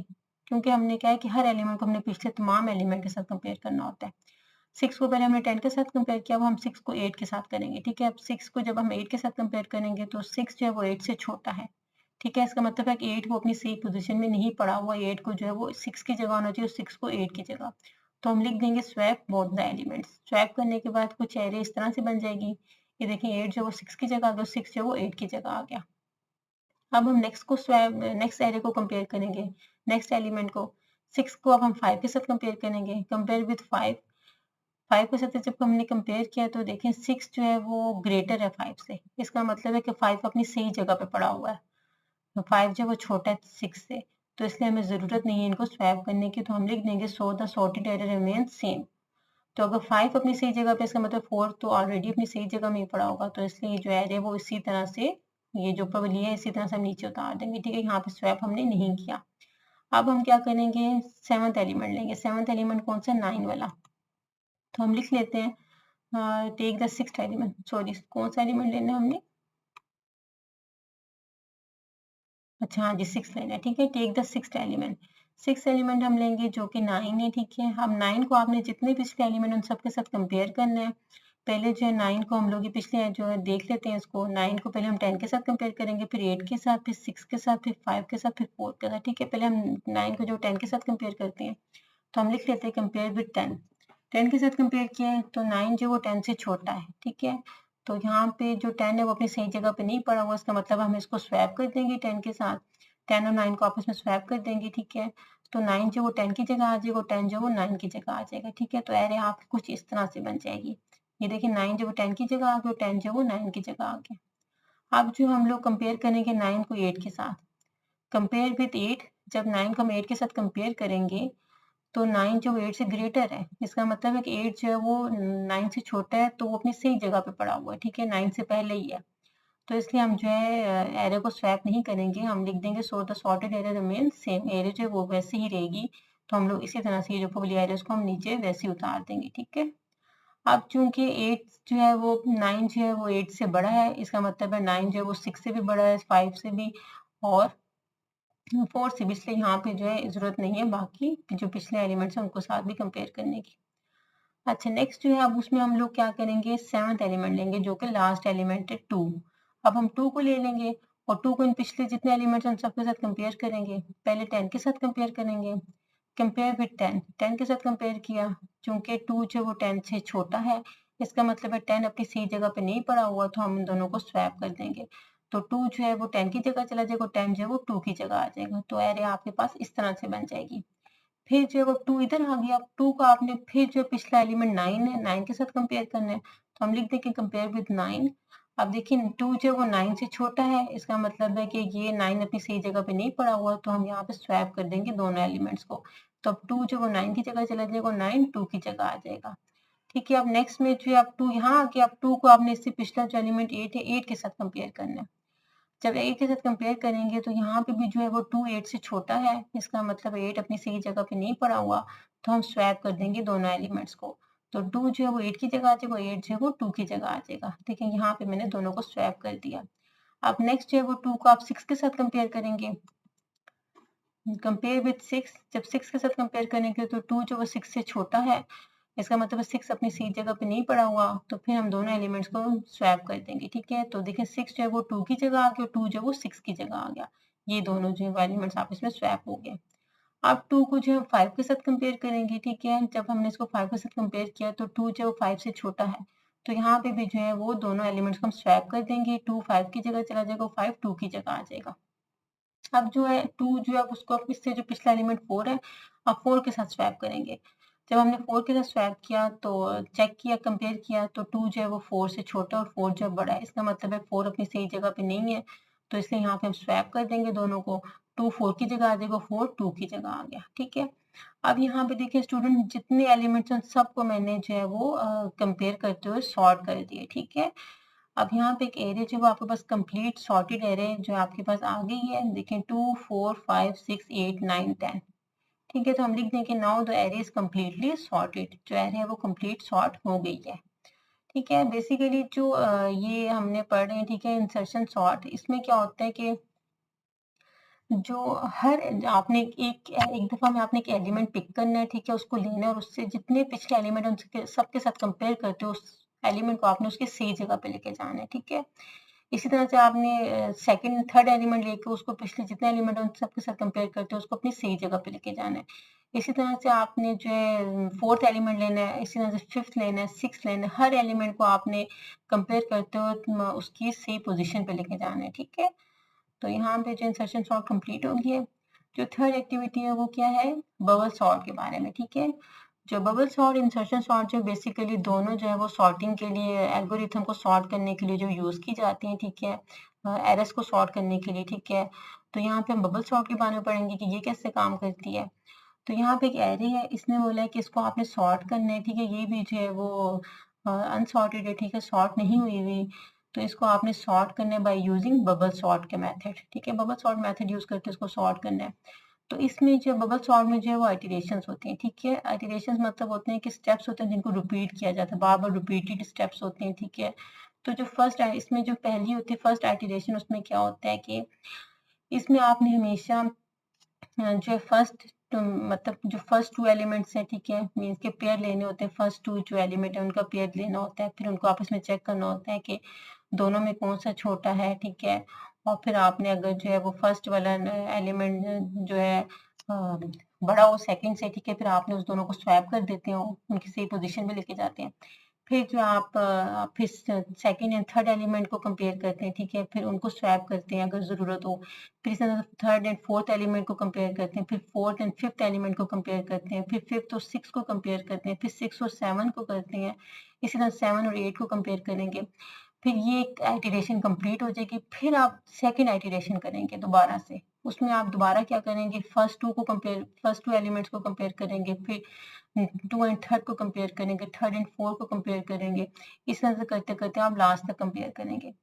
क्योंकि हमने क्या है कि हर एलिमेंट को हमने पिछले तमाम एलिमेंट के साथ कंपेयर करना होता है। 6 को पहले हमने 10 के साथ कंपेयर किया, अब हम 6 को 8 के साथ करेंगे, ठीक है? अब 6 को जब हम 8 के साथ कंपेयर करेंगे तो 6 जो है वो 8 से छोटा है, ठीक है? इसका मतलब है कि 8 वो अपनी सही पोज़ीशन में नहीं पड़ा हुआ, 8 को जो है वो 6 की जगह होना चाहिए और 6 को 8 की जगह। तो हम लिख देंगे swap both the elements. Swap करने के बाद कुछ एरे इस तरह से बन जाएगी। ये देखिए 8 जो है वो 6 की जगह आ गया और 6 जो है वो 8 की जगह आ गया। अब हम नेक्स्ट एरे को कंपेयर करेंगे, नेक्स्ट एलिमेंट को। 6 को अब हम 5 के साथ कंपेयर करेंगे, कंपेयर विद 5। 5 के साथ जब हमने कंपेयर किया तो देखें 6 जो है वो ग्रेटर है 5 से। इसका मतलब है कि 5 अपनी सही जगह पे पड़ा हुआ है। तो 5 जो है वो छोटा है 6 से, तो इसलिए हमें ज़रूरत नहीं है इनको स्वैप करने की, तो हम लिख देंगे so the sorted array remains same. तो अगर 5 अपनी सही जगह पे, इसका मतलब 4 तो ऑलरेडी अपनी सही जगह में ही पड़ा होगा, तो इसलिए ये जो एरे है वो इसी तरह से, ये जो ऊपर लिए है इसी तरह से हम नीचे उतार देंगे, ठीक है? यहाँ पे स्वैप हमने नहीं किया। अब हम क्या करेंगे, 7th एलिमेंट लेंगे। 7th एलिमेंट कौन सा है, 9 वाला। तो हम लिख लेते हैं take the sixth element, sorry कौन सा एलिमेंट लेना है हमने, अच्छा हाँ जी 6 लेना है, ठीक है? Take the sixth element. Sixth element हम लेंगे जो कि 9 है, ठीक है? अब 9 को आपने जितने पिछले एलिमेंट उन सबके साथ कंपेयर करना है। पहले जो है 9 को हम लोग ये पिछले जो है देख लेते हैं इसको। 9 को पहले हम 10 के साथ कंपेयर करेंगे, फिर 8 के साथ, फिर 6 के साथ, फिर 5 के साथ, फिर 4 के साथ, ठीक है? पहले हम 9 को जो 10 के साथ कंपेयर करते हैं, तो हम लिख लेते हैं कंपेयर विद 10। 10 के साथ कंपेयर किया है तो 9 जो है वो 10 से छोटा है, ठीक है? तो यहाँ पे जो 10 है वो अपनी सही जगह पे नहीं पड़ा हुआ, इसका मतलब हम इसको स्वैप कर देंगे 10 के साथ। 10 और 9 को आपस में स्वैप कर देंगे, ठीक है? तो 9 जो वो 10 की जगह आ जाएगा और 10 जो वो 9 की जगह आ जाएगा, ठीक है? तो एरे आपकी कुछ इस तरह से बन जाएगी। ये देखिए 9 जो वो 10 की जगह आ गया और 10 जो वो 9 की जगह आ गया। अब जो हम लोग कंपेयर करेंगे 9 को 8 के साथ, कंपेयर विथ 8, जब 9 को हम 8 के साथ कंपेयर करेंगे तो 9 जो 8 से ग्रेटर है, इसका मतलब है कि 8 जो है वो 9 से छोटा है, तो वो अपनी सही जगह पे पड़ा हुआ है, ठीक है, 9 से पहले ही है। तो इसलिए हम जो है एरे को स्वैप नहीं करेंगे, हम लिख देंगे so the sorted array remain same, array जो है वो वैसे ही रहेगी। तो हम लोग इसी तरह से ये जो पब्लिक एरे उसको हम नीचे वैसे ही उतार देंगे, ठीक है। अब चूंकि 8 जो है वो 9 जो है वो 8 से बड़ा है, इसका मतलब है 9 जो है वो 6 से भी बड़ा है, 5 से भी और 4 से भी, इसलिए यहाँ पे जो है जरूरत नहीं है बाकी जो पिछले एलिमेंट्स हैं उनको साथ भी कंपेयर करने की। अच्छा, नेक्स्ट जो है अब उसमें हम लोग क्या करेंगे, 7th एलिमेंट लेंगे जो कि लास्ट एलिमेंट है 2। अब हम 2 को ले लेंगे और 2 को इन पिछले जितने एलिमेंट्स हैं उन सबके साथ कंपेयर करेंगे। पहले 10 के साथ कंपेयर करेंगे, कंपेयर विद 10, 10 के साथ कंपेयर किया, चूंकि 2 जो वो 10 से छोटा है, इसका मतलब है 10 अपनी सही जगह पे नहीं पड़ा हुआ, तो हम इन दोनों को स्वैप कर देंगे। तो 2 जो है वो 10 की जगह चला जाएगा, 10 जो है वो 2 की जगह आ जाएगा। तो एरे आपके पास इस तरह से बन जाएगी। फिर जो है वो 2 इधर आ गया, 2 का आपने फिर जो पिछला एलिमेंट 9 है, 9 के साथ कंपेयर करना है, तो हम लिख देंगे कंपेयर विद 9। अब देखिए 2 जो है वो 9 से छोटा है, इसका मतलब है कि ये 9 अपनी सही जगह पे नहीं पड़ा हुआ, तो हम यहाँ पे स्वैप कर देंगे दोनों एलिमेंट्स को। तो अब 2 जो वो 9 की जगह चला जाएगा, 9 2 की जगह आ जाएगा। ठीक है, अब नेक्स्ट में जो है अब 2 यहाँ आके अब 2 को आपने इससे पिछला जो एलिमेंट 8 है, 8 के साथ कंपेयर करना है। जब 8 के साथ कंपेयर करेंगे तो यहाँ पे भी जो है वो 2 8 से छोटा है, इसका मतलब 8 अपनी सही जगह पे नहीं पड़ा हुआ, तो हम स्वैप कर देंगे दोनों एलिमेंट्स को। तो 2 जो है वो 8 की जगह आ जाएगा, 8 जो है वो 2 की जगह आ जाएगा। ठीक है, यहाँ पे मैंने दोनों को स्वैप कर दिया। अब नेक्स्ट जो है वो 2 को आप 6 के साथ कंपेयर करेंगे, कंपेयर विथ 6। जब 6 के साथ कंपेयर करेंगे तो 2 जो वो 6 से छोटा है, इसका मतलब है 6 अपनी सही जगह पे नहीं पड़ा हुआ, तो फिर हम दोनों एलिमेंट्स को स्वैप कर देंगे। ठीक है, तो देखिए 6 जो है वो 2 की जगह आ गया और 2 जो है वो 6 की जगह आ गया। ये दोनों जो है एलिमेंट्स आपस में स्वैप हो गए। अब 2 को जो है 5 के साथ कंपेयर करेंगे। ठीक है, जब हमने इसको 5 के साथ कंपेयर किया तो 2 जो है वो 5 से छोटा है, तो यहाँ पे भी जो है वो दोनों एलिमेंट्स को हम स्वैप कर देंगे। 2 5 की जगह चला जाएगा, 5 2 की जगह आ जाएगा। अब जो है 2 जो है उसको अब इससे जो पिछला एलिमेंट 4 है, अब 4 के साथ स्वैप करेंगे। जब हमने 4 के साथ स्वैप किया तो चेक किया, कंपेयर किया, तो 2 जो है वो 4 से छोटा और 4 जो है बड़ा है, इसका मतलब है 4 अपनी सही जगह पे नहीं है, तो इसलिए यहाँ पे हम स्वैप कर देंगे दोनों को। 2 4 की जगह आ जाएगा, 4 2 की जगह आ गया। ठीक है, अब यहाँ पे देखिए स्टूडेंट, जितने एलिमेंट्स हैं सबको मैंने जो है वो कंपेयर करते हुए सॉर्ट कर दिए। ठीक है, अब यहाँ पे एक एरे जो है वो आपके पास कंप्लीट सॉर्टेड एरे जो आपके पास आ गई है। देखें 2 4 5 6 8 9 10। ठीक है, तो हम लिख दें कि now the array is completely sorted, जो एरे है वो कंप्लीट सॉर्ट हो गई है। ठीक है, बेसिकली जो ये हमने पढ़ रहे हैं, ठीक है, इंसर्शन सॉर्ट, इसमें क्या होता है कि जो हर आपने एक एक दफा में आपने एक एलिमेंट पिक करना है, ठीक है, उसको लेना है और उससे जितने पिछले एलिमेंट उनके सबके साथ कंपेयर करते हो, उस एलिमेंट को आपने उसके सही जगह पे लेके जाना है। ठीक है, इसी तरह से आपने सेकंड थर्ड एलिमेंट लेके उसको पिछले जितने एलिमेंट हैं उन सबके साथ कंपेयर करते हो, उसको अपनी सही जगह पे लेके जाना है। इसी तरह से आपने जो है फोर्थ एलिमेंट लेना है, इसी तरह से फिफ्थ लेना है, सिक्स लेना है, हर एलिमेंट को आपने कंपेयर करते हो उसकी सही पोजीशन पे लेके जाना है। ठीक है, तो यहाँ पे जो इंसर्शन सॉर्ट कंप्लीट हो गई है। जो थर्ड एक्टिविटी है वो क्या है, बबल सॉर्ट के बारे में। ठीक है, जो बबल सॉर्ट इंसर्शन सॉर्ट जो बेसिकली दोनों जो है वो सॉर्टिंग के लिए, एल्गोरिथम को सॉर्ट करने के लिए जो यूज की जाती हैं। ठीक है, एरर्स को सॉर्ट करने के लिए। ठीक है, तो यहाँ पे हम बबल सॉर्ट के बारे में पढ़ेंगे कि ये कैसे काम करती है। तो यहाँ पे एक एरे है, इसने बोला है कि इसको आपने सॉर्ट करना है। ठीक है, ये भी जो है वो अनसॉर्टेड है, ठीक है, सॉर्ट नहीं हुई हुई, तो इसको आपने सॉर्ट करना है बाय यूजिंग बबल सॉर्ट के मेथड। ठीक है, बबल सॉर्ट मेथड यूज करके इसको सॉर्ट करना है। तो इसमें जो बबल सॉर्ट में जो है वो आइटरेशंस होती हैं। ठीक है, आइटरेशंस मतलब होते हैं कि स्टेप्स होते हैं जिनको रिपीट किया जाता है, बार बार रिपीटेड स्टेप्स होते हैं। ठीक है, तो जो फर्स्ट इसमें जो पहली होती है फर्स्ट आइटरेशन, उसमें क्या होता है कि इसमें आपने हमेशा जो फर्स्ट मतलब जो फर्स्ट टू एलिमेंट्स हैं, ठीक है, मीन्स के पेयर लेने होते हैं। फर्स्ट टू जो एलिमेंट है उनका पेयर लेना होता है, फिर उनको आपस में चेक करना होता है कि दोनों में कौन सा छोटा है। ठीक है, और फिर आपने अगर जो है वो फर्स्ट वाला एलिमेंट जो है बड़ा हो सेकंड से, ठीक है, फिर आपने उस दोनों को स्वैप कर देते हो, उनकी सही पोजीशन में लेके जाते हैं। फिर जो आप फिर सेकंड एंड थर्ड एलिमेंट को कंपेयर करते हैं। ठीक है, फिर उनको स्वैप करते हैं अगर ज़रूरत हो। फिर इसी तरह थर्ड एंड फोर्थ एलिमेंट को कंपेयर करते हैं, फिर फोर्थ एंड फिफ्थ एलिमेंट को कंपेयर करते हैं, फिर फिफ्थ और सिक्स को कंपेयर करते हैं, फिर सिक्स और सेवन को करते हैं, इसी तरह सेवन और एट को कंपेयर करेंगे। फिर ये एक आइटरेशन कंप्लीट हो जाएगी, फिर आप सेकंड आइटरेशन करेंगे दोबारा से। उसमें आप दोबारा क्या करेंगे, फर्स्ट 2 एलिमेंट्स को कंपेयर करेंगे, फिर 2 एंड थर्ड को कंपेयर करेंगे, थर्ड एंड फोर्थ को कंपेयर करेंगे। इस तरह से करते-करते आप लास्ट तक कंपेयर करेंगे।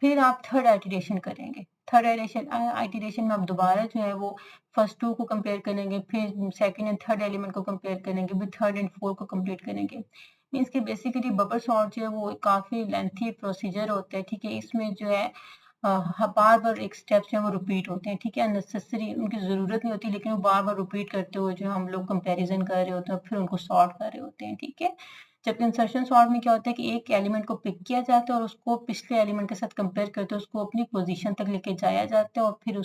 फिर आप थर्ड आइटरेशन करेंगे। थर्ड आइटरेशन में आप दोबारा जो है वो फर्स्ट 2 को कंपेयर करेंगे, फिर सेकंड एंड थर्ड एलिमेंट को कंपेयर करेंगे, फिर थर्ड एंड फोर्थ को कंप्लीट करेंगे। मीन्स कि बेसिकली बबल सॉर्ट जो है वो काफ़ी लेंथी प्रोसीजर होता है, ठीक है? इसमें जो है बार-बार एक स्टेप्स जो है वो रिपीट होते हैं, ठीक है? अननेसेसरी उनकी ज़रूरत नहीं होती, लेकिन वो बार-बार रिपीट करते हुए जो हम लोग कंपैरिज़न कर रहे होते हैं, फिर उनको सॉर्ट कर रहे होते हैं, ठीक है? जबकि इंसर्शन सॉर्ट में क्या होता है कि एक एलिमेंट को पिक किया जाता है और उसको पिछले एलिमेंट के साथ कंपेयर करते हुए उसको अपनी पोज़ीशन तक लेके जाया जाता है और फिर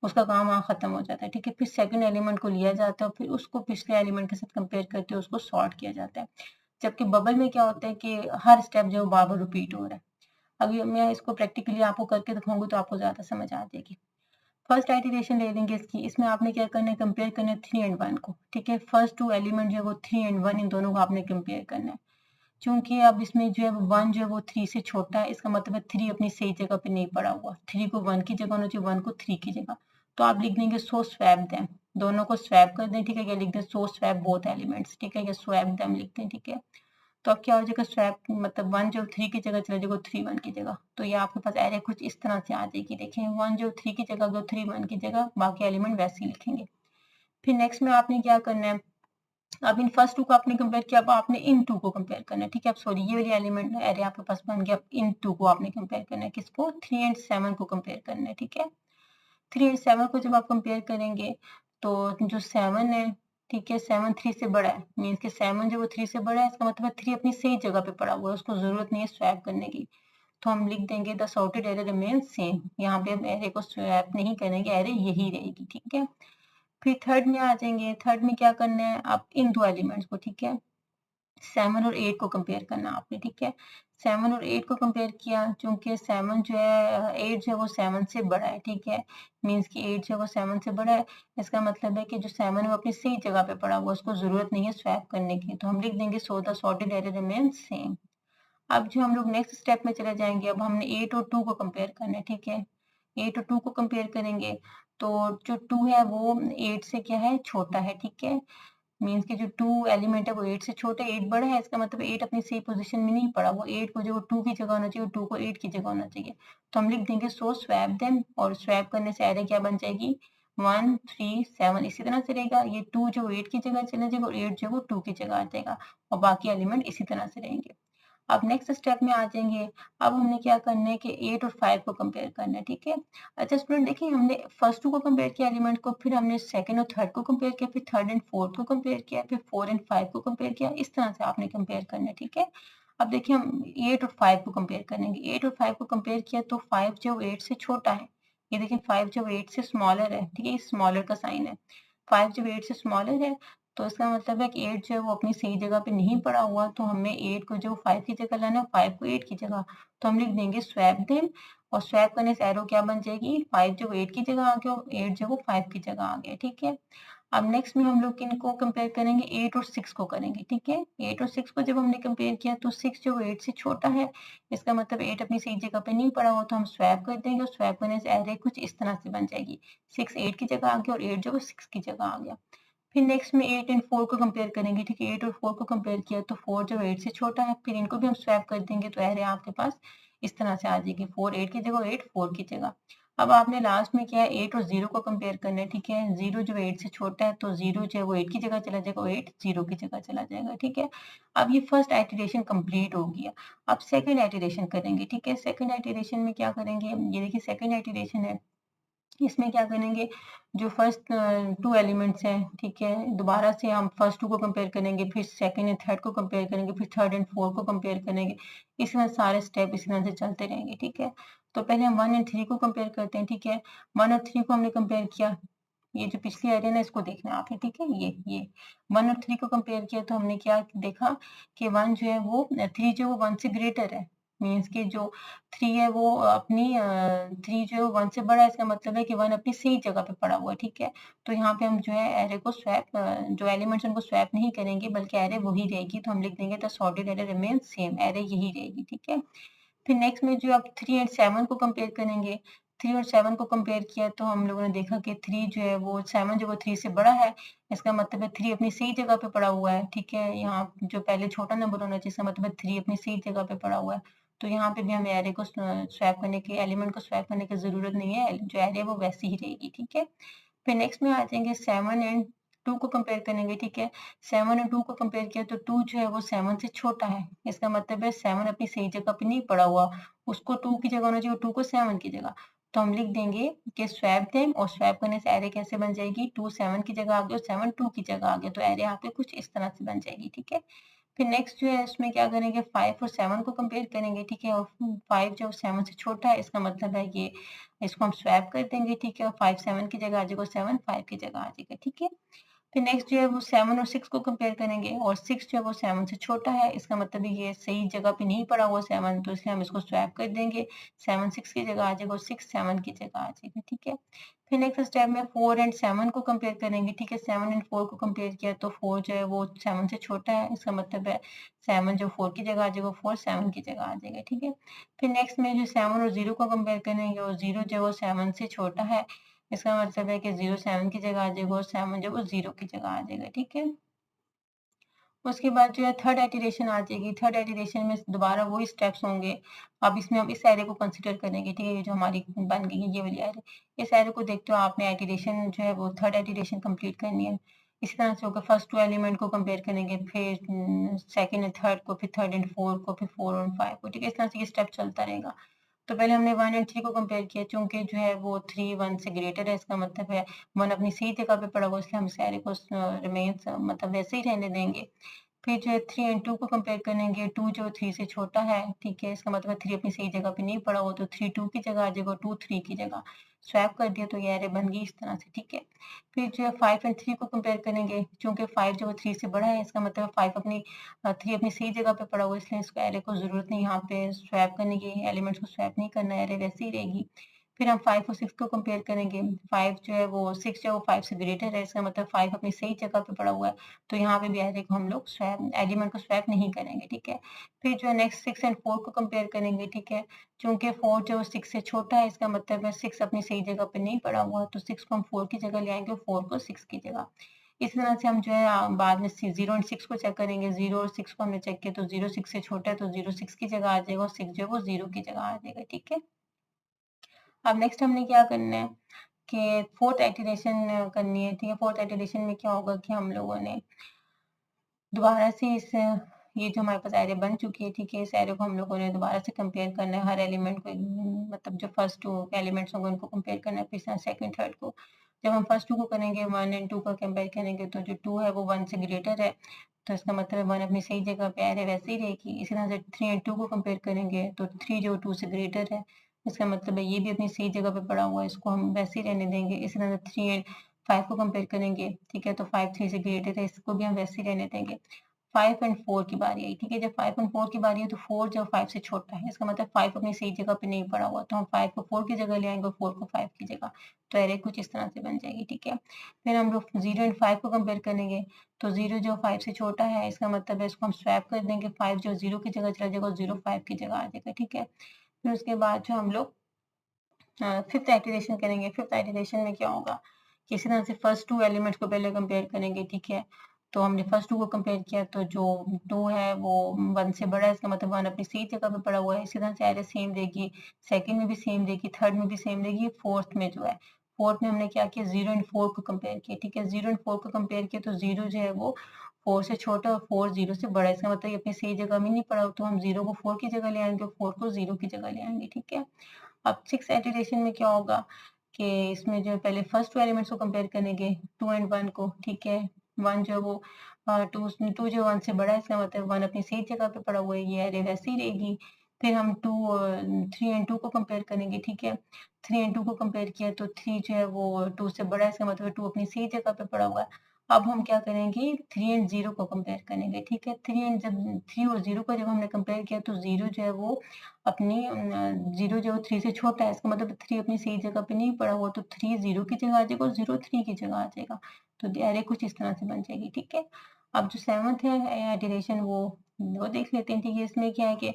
उसका काम वहाँ खत्म हो जाता है, ठीक है? फिर सेकंड एलिमेंट को लिया जाता है और फिर उसको पिछले एलिमेंट के साथ कंपेयर करते हुए उसको सॉर्ट किया जाता है। जबकि बबल में क्या होता है कि हर स्टेप जो है वो बार-बार रिपीट हो रहा है। अभी मैं इसको प्रैक्टिकली आपको करके दिखाऊँगी तो आपको ज़्यादा समझ आ जाएगी। फर्स्ट आइटरेशन ले लेंगे इसकी, इसमें आपने क्या करना है, कंपेयर करना है 3 एंड 1 को, ठीक है? फर्स्ट 2 एलिमेंट जो है वो 3 एंड 1 इन दोनों को आपने कंपेयर करना है। चूँकि अब इसमें जो है 1 जो है वो 3 से छोटा है, इसका मतलब है 3 अपनी सही जगह पे नहीं पड़ा हुआ। 3 को 1 की जगह होना चाहिए, 1 को 3 की जगह। तो आप लिख देंगे सो स्वैप देम, दोनों को स्वैप कर दें, ठीक है? या लिख दें सो स्वैप बोथ एलिमेंट्स, ठीक है? या स्वैप देम लिख दें, ठीक है? तो अब क्या हो जाएगा, स्वैप मतलब 1 जो 3 की जगह चला जाएगा 3 1 की जगह। तो ये आपके पास एरे कुछ इस तरह से आ जाएगी। देखें 1 जो 3 की जगह गया 3 1 की जगह, बाकी एलिमेंट वैसे ही लिखेंगे। फिर नेक्स्ट में आपने क्या करना है, अब इन फर्स्ट 2 को आपने कंपेयर किया, अब आपने इन 2 को कंपेयर करना है, ठीक है? अब सॉरी ये वाली एलिमेंट एरे आपके पास बन गया। अब इन 2 को आपने कंपेयर करना है, किसको? 3 एंड 7 को कंपेयर करना है, ठीक है? 3 एंड 7 को जब आप कंपेयर करेंगे तो जो 7 है, ठीक है? 7 3 से बड़ा है, मीन्स कि 7 जो वो 3 से बड़ा है, इसका मतलब है 3 अपनी सही जगह पे पड़ा हुआ है, उसको ज़रूरत नहीं है स्वैप करने की। तो हम लिख देंगे the sorted array remains same. यहाँ पे हम एरे को स्वैप नहीं करेंगे, एरे यही रहेगी, ठीक है? फिर थर्ड में आ जाएंगे। थर्ड में क्या करना है, आप इन 2 एलिमेंट्स को, ठीक है? 7 और 8 को कंपेयर करना आपने, ठीक है? 7 और 8 को कंपेयर किया, चूँकि 7 जो है 8 जो है वो 7 से बड़ा है, ठीक है? मीन्स कि 8 जो है वो 7 से बड़ा है, इसका मतलब है कि जो 7 है वो अपनी सही जगह पे पड़ा हुआ है, उसको ज़रूरत नहीं है स्वैप करने की। तो हम लिख देंगे so the sorted array remains same. अब जो हम लोग नेक्स्ट स्टेप में चले जाएँगे, अब हमने 8 और 2 को कंपेयर करना है, ठीक है? 8 और 2 को कंपेयर करेंगे, तो जो 2 है वो 8 से क्या है, छोटा है, ठीक है? मीन्स कि जो 2 एलिमेंट है वो 8 से छोटा है, 8 बड़ा है, इसका मतलब 8 अपनी सही पोज़ीशन में नहीं पड़ा, वो 8 को जो वो 2 की जगह होना चाहिए, 2 को 8 की जगह होना चाहिए। तो हम लिख देंगे सो स्वैप देम, और स्वैप करने से एरे क्या बन जाएगी, 1 3 7 इसी तरह से रहेगा। ये 2 जो 8 की जगह चला जाएगा और 8 जो है वो 2 की जगह आ जाएगा, और बाकी एलिमेंट इसी तरह से रहेंगे। अब नेक्स्ट स्टेप में आ जाएँगे। अब हमने क्या करना है कि 8 और 5 को कंपेयर करना है, ठीक है? अच्छा स्टूडेंट देखिए, हमने फर्स्ट 2 को कंपेयर किया एलिमेंट को, फिर हमने सेकंड और थर्ड को कंपेयर किया, फिर थर्ड एंड फोर्थ को कंपेयर किया, फिर 4 एंड 5 को कंपेयर किया। इस तरह से आपने कंपेयर करना है, ठीक है? अब देखिए हम 8 और 5 को कंपेयर करेंगे। 8 और 5 को कंपेयर किया तो 5 जो 8 से छोटा है। ये देखिए 5 जब 8 से स्मॉलर है, ठीक है? ये स्मॉलर का साइन है। 5 जब 8 से स्मॉलर है, तो इसका मतलब है कि 8 जो है वो अपनी सही जगह पे नहीं पड़ा हुआ, तो हमें 8 को जो 5 की जगह लाना है, 5 को 8 की जगह। तो हम लिख देंगे स्वैप देम, और स्वैप करने से एरो क्या बन जाएगी, 5 जो 8 की जगह आ गया और 8 जो वो 5 की जगह आ गया, ठीक है? अब नेक्स्ट में हम लोग किनको कंपेयर करेंगे, 8 और 6 को करेंगे, ठीक है? 8 और 6 को जब हमने कंपेयर किया तो 6 जो 8 से छोटा है, इसका मतलब 8 अपनी सही जगह पे नहीं पड़ा हुआ, तो हम स्वैप कर देंगे, और स्वैप करने से एरे कुछ इस तरह से बन जाएगी। 6 8 की जगह आ गया और 8 जो वो 6 की जगह आ गया। फिर नेक्स्ट में 8 एंड 4 को कंपेयर करेंगे, ठीक है? 8 और 4 को कंपेयर किया तो 4 जो 8 से छोटा है, फिर इनको भी हम स्वैप कर देंगे, तो एरे आपके पास इस तरह से आ जाएगी, 4 8 की जगह, 8 4 की जगह। अब आपने लास्ट में क्या है, 8 और 0 को कंपेयर करना है, ठीक है? 0 जो 8 से छोटा है, तो 0 जो है वो 8 की जगह चला जाएगा और 8 0 की जगह चला जाएगा, ठीक है? अब ये फर्स्ट आइटरेशन कंप्लीट हो गया। अब सेकंड आइटरेशन करेंगे, ठीक है? सेकंड आइटरेशन में क्या करेंगे, ये देखिए सेकंड आइटरेशन है। इसमें क्या करेंगे, जो फर्स्ट 2 एलिमेंट्स हैं, ठीक है? दोबारा से हम फर्स्ट 2 को कंपेयर करेंगे, फिर सेकंड एंड थर्ड को कंपेयर करेंगे, फिर थर्ड एंड फोर्थ को कंपेयर करेंगे। इसी तरह सारे स्टेप इसी तरह से चलते रहेंगे, ठीक है? तो पहले हम 1 एंड 3 को कंपेयर करते हैं, ठीक है? 1 और 3 को हमने कंपेयर किया, ये जो पिछली एरे ना इसको देखना है आपने, ठीक है? ये 1 और 3 को कंपेयर किया तो हमने क्या देखा कि 1 जो है वो 3 जो है वो 1 से ग्रेटर है। मीन्स कि जो 3 है वो अपनी 3 जो है वो 1 से बड़ा है, इसका मतलब है कि 1 अपनी सही जगह पे पड़ा हुआ है, ठीक है? तो यहाँ पे हम जो है एरे को स्वैप जो एलिमेंट्स उनको स्वैप नहीं करेंगे, बल्कि एरे वही रहेगी, तो हम लिख देंगे the sorted array remains same, array यही रहेगी, ठीक है? फिर नेक्स्ट में जो आप 3 एंड 7 को कंपेयर करेंगे, 3 और 7 को कंपेयर किया तो हम लोगों ने देखा कि 3 जो है वो 7 जो वो 3 से बड़ा है, इसका मतलब है 3 अपनी सही जगह पे पड़ा हुआ है, ठीक है? यहाँ जो पहले छोटा नंबर होना चाहिए, इसका मतलब है 3 अपनी सही जगह पे पड़ा हुआ है। तो यहाँ पे भी हमें एरे को स्वैप करने की एलिमेंट को स्वैप करने की ज़रूरत नहीं है, जो एरे है वो वैसी ही रहेगी, ठीक है? फिर नेक्स्ट में आ जाएँगे 7 एंड 2 को कंपेयर करेंगे, ठीक है? 7 और 2 को कंपेयर किया तो 2 जो है वो 7 से छोटा है। इसका मतलब है 7 अपनी सही जगह पे नहीं पड़ा हुआ, उसको 2 की जगह होना चाहिए, 2 को 7 की जगह। तो हम लिख देंगे कि स्वैप देम और स्वैप करने से एरे कैसे बन जाएगी? 2 7 की जगह आ गया और 7 2 की जगह आ गया। तो एरे यहाँ पे कुछ इस तरह से बन जाएगी, ठीक है? फिर नेक्स्ट जो है इसमें क्या करेंगे 5 और 7 को कंपेयर करेंगे, ठीक है? और 5 जो 7 से छोटा है, इसका मतलब है ये इसको हम स्वैप कर देंगे, ठीक है? और 5 7 की जगह आ जाएगा, 7 5 की जगह आ जाएगा, ठीक है? फिर नेक्स्ट जो है वो 7 और 6 को कंपेयर करेंगे और 6 जो है वो 7 से छोटा है, इसका मतलब है ये सही जगह पे नहीं पड़ा हुआ 7, तो इसलिए हम इसको स्वैप कर देंगे। 7 6 की जगह आ जाएगा और 6 7 की जगह आ जाएगा, ठीक है? फिर नेक्स्ट स्टेप में 4 एंड 7 को कंपेयर करेंगे, ठीक है? 7 एंड 4 को कंपेयर किया तो 4 जो है वो 7 से छोटा है, इसका मतलब है 7 जो 4 की जगह आ जाएगा, 4 7 की जगह आ जाएगा, ठीक है? फिर नेक्स्ट में जो 7 और 0 को कंपेयर करेंगे और 0 जो है वो 7 से छोटा है, इसका मतलब है कि 0 7 की जगह आ जाएगा और 7 जो है वो 0 की जगह आ जाएगा, ठीक है? उसके बाद जो है थर्ड इटरेशन आ जाएगी। थर्ड इटरेशन में दोबारा वही स्टेप्स होंगे। अब इसमें हम इस एरे को कंसीडर करेंगे, ठीक है? ये जो हमारी बन गई है ये वाली एरे। इस एरे को देखते हो आपने इटरेशन जो है वो थर्ड इटरेशन कंप्लीट करनी है। इसी तरह से होगा फर्स्ट 2 एलिमेंट को कंपेयर करेंगे, फिर सेकंड एंड थर्ड को, फिर थर्ड एंड फोर्थ को, फिर 4 और 5 को, ठीक है? इस तरह से ये स्टेप चलता रहेगा। तो पहले हमने 1 एंड 3 को कंपेयर किया, चूँकि जो है वो 3 1 से ग्रेटर है, इसका मतलब है 1 अपनी सही जगह पे पड़ा हुआ है, इसलिए हम इस एरे को रिमेन्स मतलब वैसे ही रहने देंगे। फिर जो है 3 एंड 2 को कंपेयर करेंगे, 2 जो 3 से छोटा है, ठीक है? इसका मतलब है 3 अपनी सही जगह पे नहीं पड़ा हुआ, तो 3 2 की जगह आ जाएगा, 2 3 की जगह। स्वैप कर दिया तो ये एरे बन गई इस तरह से, ठीक है? फिर जो है 5 एंड 3 को कंपेयर करेंगे, चूँकि 5 जो है 3 से बड़ा है, इसका मतलब है 5 अपनी 3 अपनी सही जगह पे पड़ा हुआ है, इसलिए इसको एरे को ज़रूरत नहीं यहाँ पे स्वैप करने की, एलिमेंट्स को स्वैप नहीं करना है, एरे वैसे ही रहेगी। फिर हम 5 और 6 को कंपेयर करेंगे, 5 जो है वो 6 जो है वो 5 से ग्रेटर है, इसका मतलब 5 अपनी सही जगह पे पड़ा हुआ है, तो यहाँ पे भी एरे को हम लोग स्वैप एलिमेंट को स्वैप नहीं करेंगे, ठीक है? फिर जो है नेक्स्ट 6 एंड 4 को कंपेयर करेंगे, ठीक है? चूँकि 4 जो है 6 से छोटा है, इसका मतलब है 6 अपनी सही जगह पे नहीं पड़ा हुआ, तो 6 को हम 4 की जगह ले आएँगे और 4 को 6 की जगह। इस तरह से हम जो है बाद में 0 एंड 6 को चेक करेंगे, 0 और 6 को हमने चेक किया तो 0 6 से छोटा है, तो 0 6 की जगह आ जाएगा और 6 जो है वो 0 की जगह आ जाएगा, ठीक है? अब नेक्स्ट हमने क्या करना है कि फोर्थ इटरेशन करनी है, ठीक है? फोर्थ इटरेशन में क्या होगा कि हम लोगों ने दोबारा से इस ये जो हमारे पास एरे बन चुकी है, ठीक है? इस एरे को हम लोगों ने दोबारा से कंपेयर करना है, हर एलिमेंट को मतलब जो फर्स्ट 2 एलिमेंट्स होंगे उनको कंपेयर करना है, फिर सेकंड, थर्ड को। जब हम फर्स्ट 2 को करेंगे 1 एंड 2 का कंपेयर करेंगे तो जो 2 है वो 1 से ग्रेटर है, तो इसका मतलब है 1 अपनी सही जगह पे एरे वैसे ही रहेगी। इसी तरह से 3 एंड 2 को कंपेयर करेंगे तो 3 जो 2 से ग्रेटर है, इसका मतलब है ये भी अपनी सही जगह पे पड़ा हुआ है, इसको हम वैसे ही रहने देंगे। इसी तरह से 3 एंड 5 को कंपेयर करेंगे, ठीक है? तो 5 3 से ग्रेटर है, इसको भी हम वैसे ही रहने देंगे। 5 एंड 4 की बारी आई, ठीक है? जब 5 एंड 4 की बारी है तो 4 जो 5 से छोटा है, इसका मतलब 5 अपनी सही जगह पे नहीं पड़ा हुआ, तो हम 5 को 4 की जगह ले आएँगे और 4 को 5 की जगह, तो एरे कुछ इस तरह से बन जाएगी, ठीक है? फिर हम लोग 0 एंड 5 को कंपेयर करेंगे, तो 0 जो 5 से छोटा है, इसका मतलब है इसको हम स्वैप कर देंगे, 5 जो 0 की जगह चला जाएगा और 0 5 की जगह आ जाएगा, ठीक है? फिर उसके बाद जो हम लोग फिफ्थ इटरेशन करेंगे। फिफ्थ इटरेशन में क्या होगा कि इसी तरह से फर्स्ट 2 एलिमेंट्स को पहले कंपेयर करेंगे, ठीक है? तो हमने फर्स्ट 2 को कंपेयर किया तो जो 2 है वो 1 से बड़ा है, इसका मतलब 1 अपनी सही जगह पे पड़ा हुआ है। इसी तरह से एरे सेम देगी, सेकंड में भी सेम देगी, थर्ड में भी सेम देगी, फोर्थ में जो है फोर्थ में हमने क्या किया 0 एंड 4 को कंपेयर किया, ठीक है? 0 एंड 4 को कंपेयर किया तो 0 जो है वो 4 से छोटा और 4 0 से बड़ा है, इसका मतलब ये अपनी सही जगह में नहीं पड़ा, तो हम 0 को 4 की जगह ले आएँगे और 4 को 0 की जगह ले आएँगे, ठीक है? अब 6 इटरेशन में क्या होगा कि इसमें जो है पहले फर्स्ट 2 एलिमेंट्स को कंपेयर करेंगे 2 एंड 1 को, ठीक है? 1 जो है वो 2 जो 1 से बड़ा है, इसका मतलब 1 अपनी सही जगह पे पड़ा हुआ है, ये एरे वैसे ही रहेगी। फिर हम 3 एंड 2 को कंपेयर करेंगे, ठीक है? 3 एंड 2 को कंपेयर किया तो 3 जो है वो 2 से बड़ा है, इसका मतलब 2 अपनी सही जगह पे पड़ा हुआ है। अब हम क्या करेंगे 3 एंड 0 को कंपेयर करेंगे, ठीक है? 3 एंड जब 3 और 0 को जब हमने कंपेयर किया तो 0 जो है वो अपनी 0 जो 3 से छोटा है, इसका मतलब 3 अपनी सही जगह पे नहीं पड़ा हुआ, तो 3 0 की जगह आ जाएगा और 0 3 की जगह आ जाएगा। तो एरे कुछ इस तरह से बन जाएगी, ठीक है? अब जो 7th है इटरेशन वो देख लेते हैं, ठीक है? इसमें क्या है कि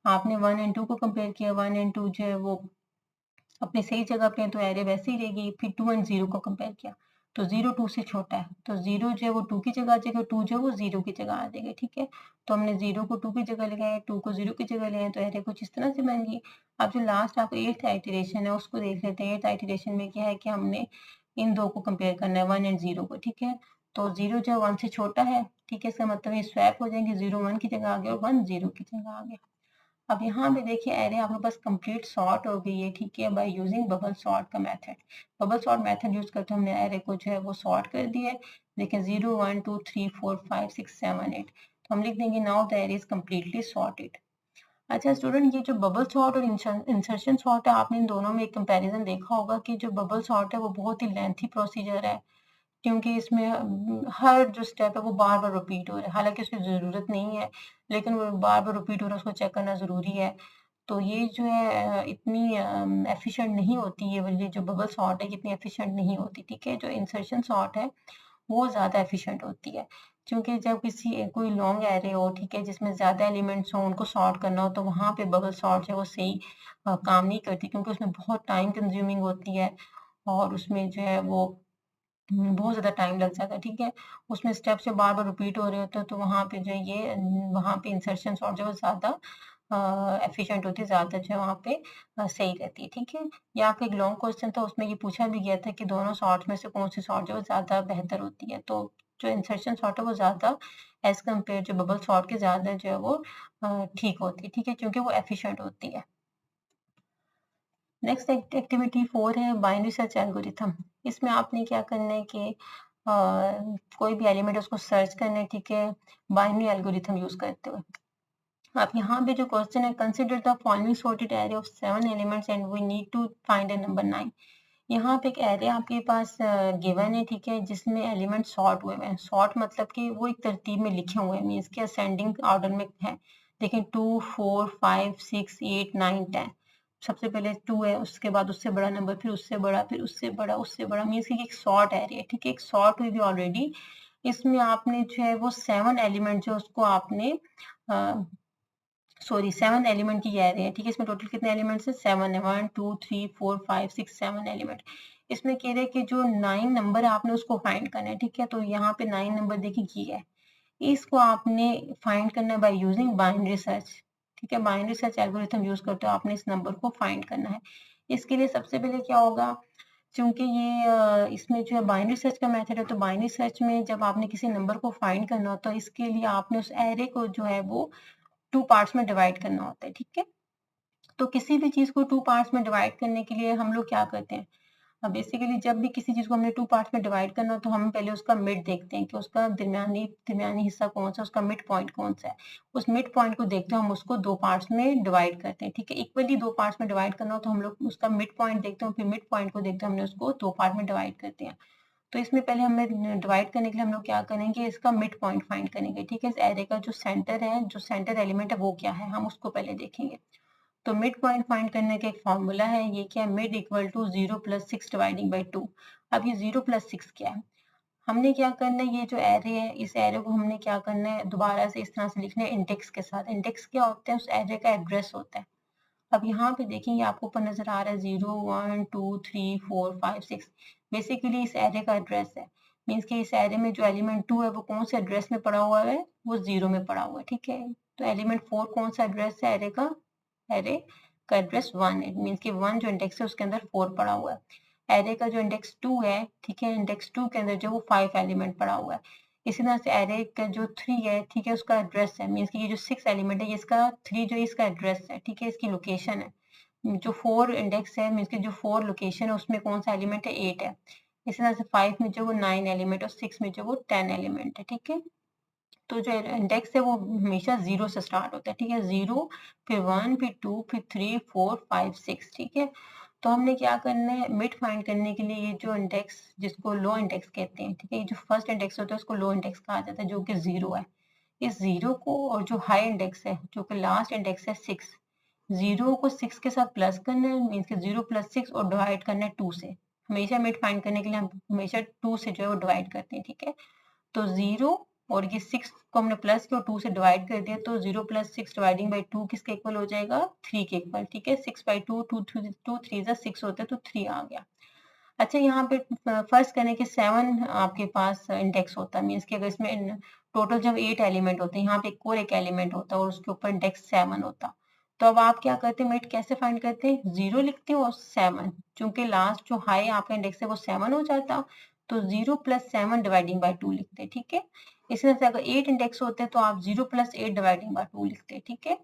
आपने 1 एंड 2 को कंपेयर किया, 1 एंड 2 जो है वो अपनी सही जगह पे है तो एरे वैसे ही रहेगी। फिर 2 एंड 0 को कंपेयर किया तो 0 2 से छोटा है तो 0 जो है वो 2 की जगह आ जाएगा, 2 जो है वो 0 की जगह आ जाएगा, ठीक है। तो हमने 0 को 2 की जगह लगाया, 2 को 0 की जगह ले आए तो एरे कुछ इस तरह से बन गई। अब जो लास्ट आपका 8th आइटरेशन है उसको देख लेते हैं। 8th आइटरेशन में क्या है कि हमने इन दो को कंपेयर करना है, 1 एंड 0 को, ठीक है। तो 0 जो है 1 से छोटा है, ठीक है, इसका मतलब ये स्वैप हो जाएंगे, 0 1 की जगह आ गया और 1 0 की जगह आ गया। अब यहाँ पे देखिए एरे आपके पास कंप्लीट सॉर्ट हो गई है, ठीक है, बाय यूजिंग बबल सॉर्ट का method. Bubble sort method use करके हमने एरे को जो है वो सॉर्ट कर दिया है। देखिए 0 1 2 3 4 5 6 7 8, तो हम लिख देंगे now the array is completely sorted. अच्छा स्टूडेंट, ये जो बबल सॉर्ट और इंसर्शन सॉर्ट है, आपने इन दोनों में एक कंपैरिजन देखा होगा कि जो बबल सॉर्ट है वो बहुत ही लेंथी प्रोसीजर है, क्योंकि इसमें हर जो स्टेप है वो बार-बार रिपीट हो रहा है। हालाँकि उसकी ज़रूरत नहीं है, लेकिन वो बार-बार रिपीट हो रहा है, उसको चेक करना ज़रूरी है। तो ये जो है इतनी एफिशिएंट नहीं होती, ये वाली जो बबल सॉर्ट है, इतनी एफिशिएंट नहीं होती, ठीक है। जो इंसर्शन सॉर्ट है, वो ज़्यादा एफिशिएंट होती है। क्योंकि जब कोई लॉन्ग एरे हो, ठीक है, जिसमें ज़्यादा एलिमेंट्स हों, उनको सॉर्ट करना हो, तो वहाँ पे बबल सॉर्ट जो है वो सही काम नहीं करती, क्योंकि उसमें बहुत टाइम कंज्यूमिंग होती है और उसमें जो है वो बहुत ज़्यादा टाइम लग जाता है, ठीक है। उसमें स्टेप्स जो बार-बार रिपीट हो रहे होते हैं, तो वहाँ पे जो है ये वहाँ पे इंसर्शन सॉर्ट जो है ज़्यादा एफिशिएंट होती है, ज़्यादा जो है वहाँ पे सही रहती है, ठीक है। ये आपका एक लॉन्ग क्वेश्चन था, उसमें ये पूछा भी गया था कि दोनों सॉर्ट्स में से कौन-सी सॉर्ट जो है ज़्यादा बेहतर होती है। तो जो इंसर्शन सॉर्ट है वो ज़्यादा एज़ कम्पेयर जो बबल सॉर्ट के ज़्यादा जो है वो ठीक होती है, ठीक है, क्योंकि वो एफिशिएंट होती है। नेक्स्ट एक्टिविटी 4 है बाइनरी सर्च एल्गोरिथम। इसमें आपने क्या करना है कि कोई भी एलिमेंट है उसको सर्च करना है, ठीक है, बाइनरी एल्गोरिथम यूज करते हुए। अब यहाँ पे जो क्वेश्चन है, consider the following sorted array of 7 elements and we need to find a number 9। यहाँ पे एक एरे आपके पास गिवन है, ठीक है, जिसमें एलिमेंट सॉर्ट हुए हैं। सॉर्ट मतलब कि वो एक तरतीब में लिखे हुए हैं, मीन्स के असेंडिंग ऑर्डर में है। देखिए 2 4 5 6 8 9 10, सबसे पहले 2 है, उसके बाद उससे बड़ा नंबर, फिर उससे बड़ा, फिर उससे बड़ा, उससे बड़ा, मीन्स की एक सॉर्ट एरे है, ठीक है, एक सॉर्ट हुई भी ऑलरेडी। इसमें आपने जो है वो 7 एलिमेंट जो उसको आपने सॉरी 7 एलिमेंट की एरे है, ठीक है। इसमें टोटल कितने एलिमेंट्स है? 7 है, 1 2 3 4 5 6 7 एलिमेंट। इसमें कह रहे हैं कि जो 9 नंबर है आपने उसको फाइंड करना है, ठीक है। तो यहाँ पे 9 नंबर देखिए ये है, इसको आपने फाइंड करना है बाय यूजिंग बाइनरी सर्च, ठीक है। बाइनरी सर्च एल्गोरिथम यूज करते हो आपने इस नंबर को फाइंड करना है। इसके लिए सबसे पहले क्या होगा, चूंकि ये इसमें जो है बाइनरी सर्च का मेथड है, तो बाइनरी सर्च में जब आपने किसी नंबर को फाइंड करना होता है, इसके लिए आपने उस एरे को जो है वो 2 पार्ट्स में डिवाइड करना होता है, ठीक है। तो किसी भी चीज़ को 2 पार्ट्स में डिवाइड करने के लिए हम लोग क्या करते हैं, बेसिकली जब भी किसी चीज़ को हमने 2 पार्ट्स में डिवाइड करना हो, तो हम पहले उसका मिड देखते हैं कि उसका दरमियानी दरमियानी हिस्सा कौन-सा है, उसका मिड पॉइंट कौन-सा है। उस मिड पॉइंट को देखते हुए हम उसको 2 पार्ट्स में डिवाइड करते हैं, ठीक है। इक्वली 2 पार्ट्स में डिवाइड करना हो तो हम लोग उसका मिड पॉइंट देखते हैं, फिर मिड पॉइंट को देखते हुए हमने उसको 2 पार्ट में डिवाइड करते हैं। तो इसमें पहले हमें डिवाइड करने के लिए हम लोग क्या करेंगे, इसका मिड पॉइंट फाइंड करेंगे, ठीक है। इस एरे का जो सेंटर है, जो सेंटर एलिमेंट है वो क्या है, हम उसको पहले देखेंगे। तो मिड पॉइंट फाइंड करने का एक फॉर्मूला है, ये क्या है, mid equal to 0 plus 6 dividing by 2। अब ये 0 प्लस 6 क्या है, हमने क्या करना है, ये जो एरे है, इस एरे को हमने क्या करना है, दोबारा से इस तरह से लिखना है इंडेक्स के साथ। इंडेक्स क्या होता है, उस एरे का एड्रेस होता है। अब यहाँ पे देखिए, आपको ऊपर नजर आ रहा है 0 1 2 3 4 5 6, बेसिकली इस एरे का एड्रेस है। मीन्स कि इस एरे में जो एलिमेंट 2 है वो कौन से एड्रेस में पड़ा हुआ है, वो 0 में पड़ा हुआ है, ठीक है। तो एलिमेंट 4 कौन सा एड्रेस है एरे का, एरे का एड्रेस 1 है, मीन्स कि 1 जो इंडेक्स है उसके अंदर 4 पड़ा हुआ है। एरे का जो इंडेक्स 2 है, ठीक है, इंडेक्स 2 के अंदर जो वो 5 एलिमेंट पड़ा हुआ है। इसी तरह से एरे का जो 3 है, ठीक है, उसका एड्रेस है, मीन्स कि ये जो 6 एलिमेंट है, ये इसका 3 जो इसका एड्रेस है, ठीक है, इसकी लोकेशन है। जो 4 इंडेक्स है, मीन्स कि जो 4 लोकेशन है उसमें कौन सा एलिमेंट है, 8 है। इसी तरह से 5 में जो वो 9 एलिमेंट और 6 में जो वो 10 एलिमेंट है, ठीक है। तो जो इंडेक्स है वो हमेशा 0 से स्टार्ट होता है, ठीक है। 0 फिर 1 फिर 2 फिर 3 4 5 6, ठीक है। तो हमने क्या करना है, मिड फाइंड करने के लिए ये जो इंडेक्स, जिसको लो इंडेक्स कहते हैं, ठीक है, ये जो फर्स्ट इंडेक्स होता है उसको लो इंडेक्स कहा जाता है, जो कि 0 है। इस 0 को और जो हाई इंडेक्स है, जो कि लास्ट इंडेक्स है 6, 0 को 6 के साथ प्लस करना है, मीन्स कि 0 प्लस 6 और डिवाइड करना है 2 से। हमेशा मिड फाइंड करने के लिए हम हमेशा 2 से जो है वो डिवाइड करते हैं, ठीक है। तो 0 और ये 6 को हमने प्लस किया और 2 से डिवाइड कर दिया, तो 0 + 6 डिवाइडिंग बाई 2 किसके इक्वल हो जाएगा? 3 के इक्वल, ठीक है। 6/2, 2 3 जा 6 होता है, तो 3 आ गया। अच्छा, यहाँ पे फर्स्ट करें कि 7 आपके पास इंडेक्स होता है, मीन्स कि अगर इसमें टोटल जब 8 एलिमेंट होते हैं, यहाँ पे एक और एक एलिमेंट होता है और उसके ऊपर इंडेक्स 7 होता। तो अब आप क्या करते हैं, मिड कैसे फाइंड करते हैं? 0 लिखते हो और 7, चूंकि लास्ट जो हाई आपका इंडेक्स है वो 7 हो जाता, तो 0 + 7 डिवाइडिंग बाई 2 लिखते हैं, ठीक है। इसी तरह से अगर 8 इंडेक्स होते हैं तो आप 0 + 8 डिवाइडिंग बाई 2 लिखते हैं, ठीक है।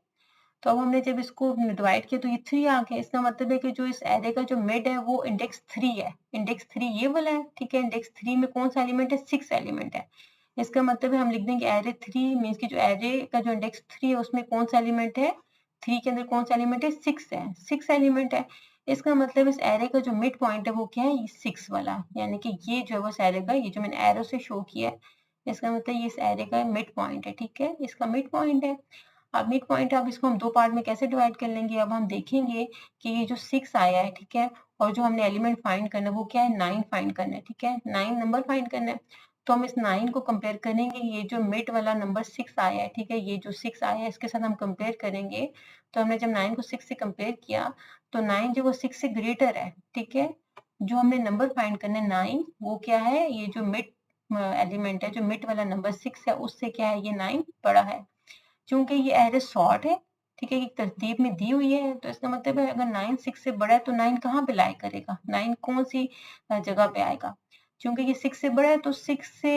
तो अब हमने जब इसको डिवाइड किया तो ये 3 आ गया। इसका मतलब है कि जो इस एरे का जो मिड है वो इंडेक्स 3 है। इंडेक्स 3 ये वाला है, ठीक है। इंडेक्स 3 में कौन सा एलिमेंट है? 6 एलिमेंट है। इसका मतलब है हम लिख देंगे एरे 3 मीन्स की जो एरे का जो इंडेक्स 3 है उसमें कौन सा एलिमेंट है? 3 के अंदर कौन सा एलिमेंट है? 6 है। 6 एलिमेंट है। इसका मतलब इस एरे का जो मिड पॉइंट है वो क्या है? ये 6 वाला, यानी कि ये जो है वो इस एरे का, ये जो मैंने एरो से शो किया है, इसका मतलब ये इस एरे का मिड पॉइंट है, ठीक है। इसका मिड पॉइंट है। अब मिड पॉइंट, अब इसको हम 2 पार्ट में कैसे डिवाइड कर लेंगे? अब हम देखेंगे कि ये जो 6 आया है, ठीक है, और जो हमने एलिमेंट फाइंड करना है वो क्या है? 9 फाइंड करना है, ठीक है। 9 नंबर फाइंड करना है। तो हम इस 9 को कंपेयर करेंगे, ये जो मिड वाला नंबर 6 आया है, ठीक है, ये जो 6 आया है इसके साथ हम कंपेयर करेंगे। तो हमने जब 9 को 6 से कंपेयर किया तो 9 जो वो 6 से ग्रेटर है, ठीक है। जो हमने नंबर फाइंड करना है 9, वो क्या है? ये जो मिड एलिमेंट है, जो मिड वाला नंबर 6 है, उससे क्या है? ये 9 बड़ा है। चूंकि ये एरे सॉर्ट है, ठीक है, एक तरतीब में दी हुई है, तो इसका मतलब है अगर 9 6 से बड़ा है तो 9 कहाँ पे लाई करेगा? 9 कौन सी जगह पे आएगा? क्योंकि ये 6 से बड़ा है तो 6 से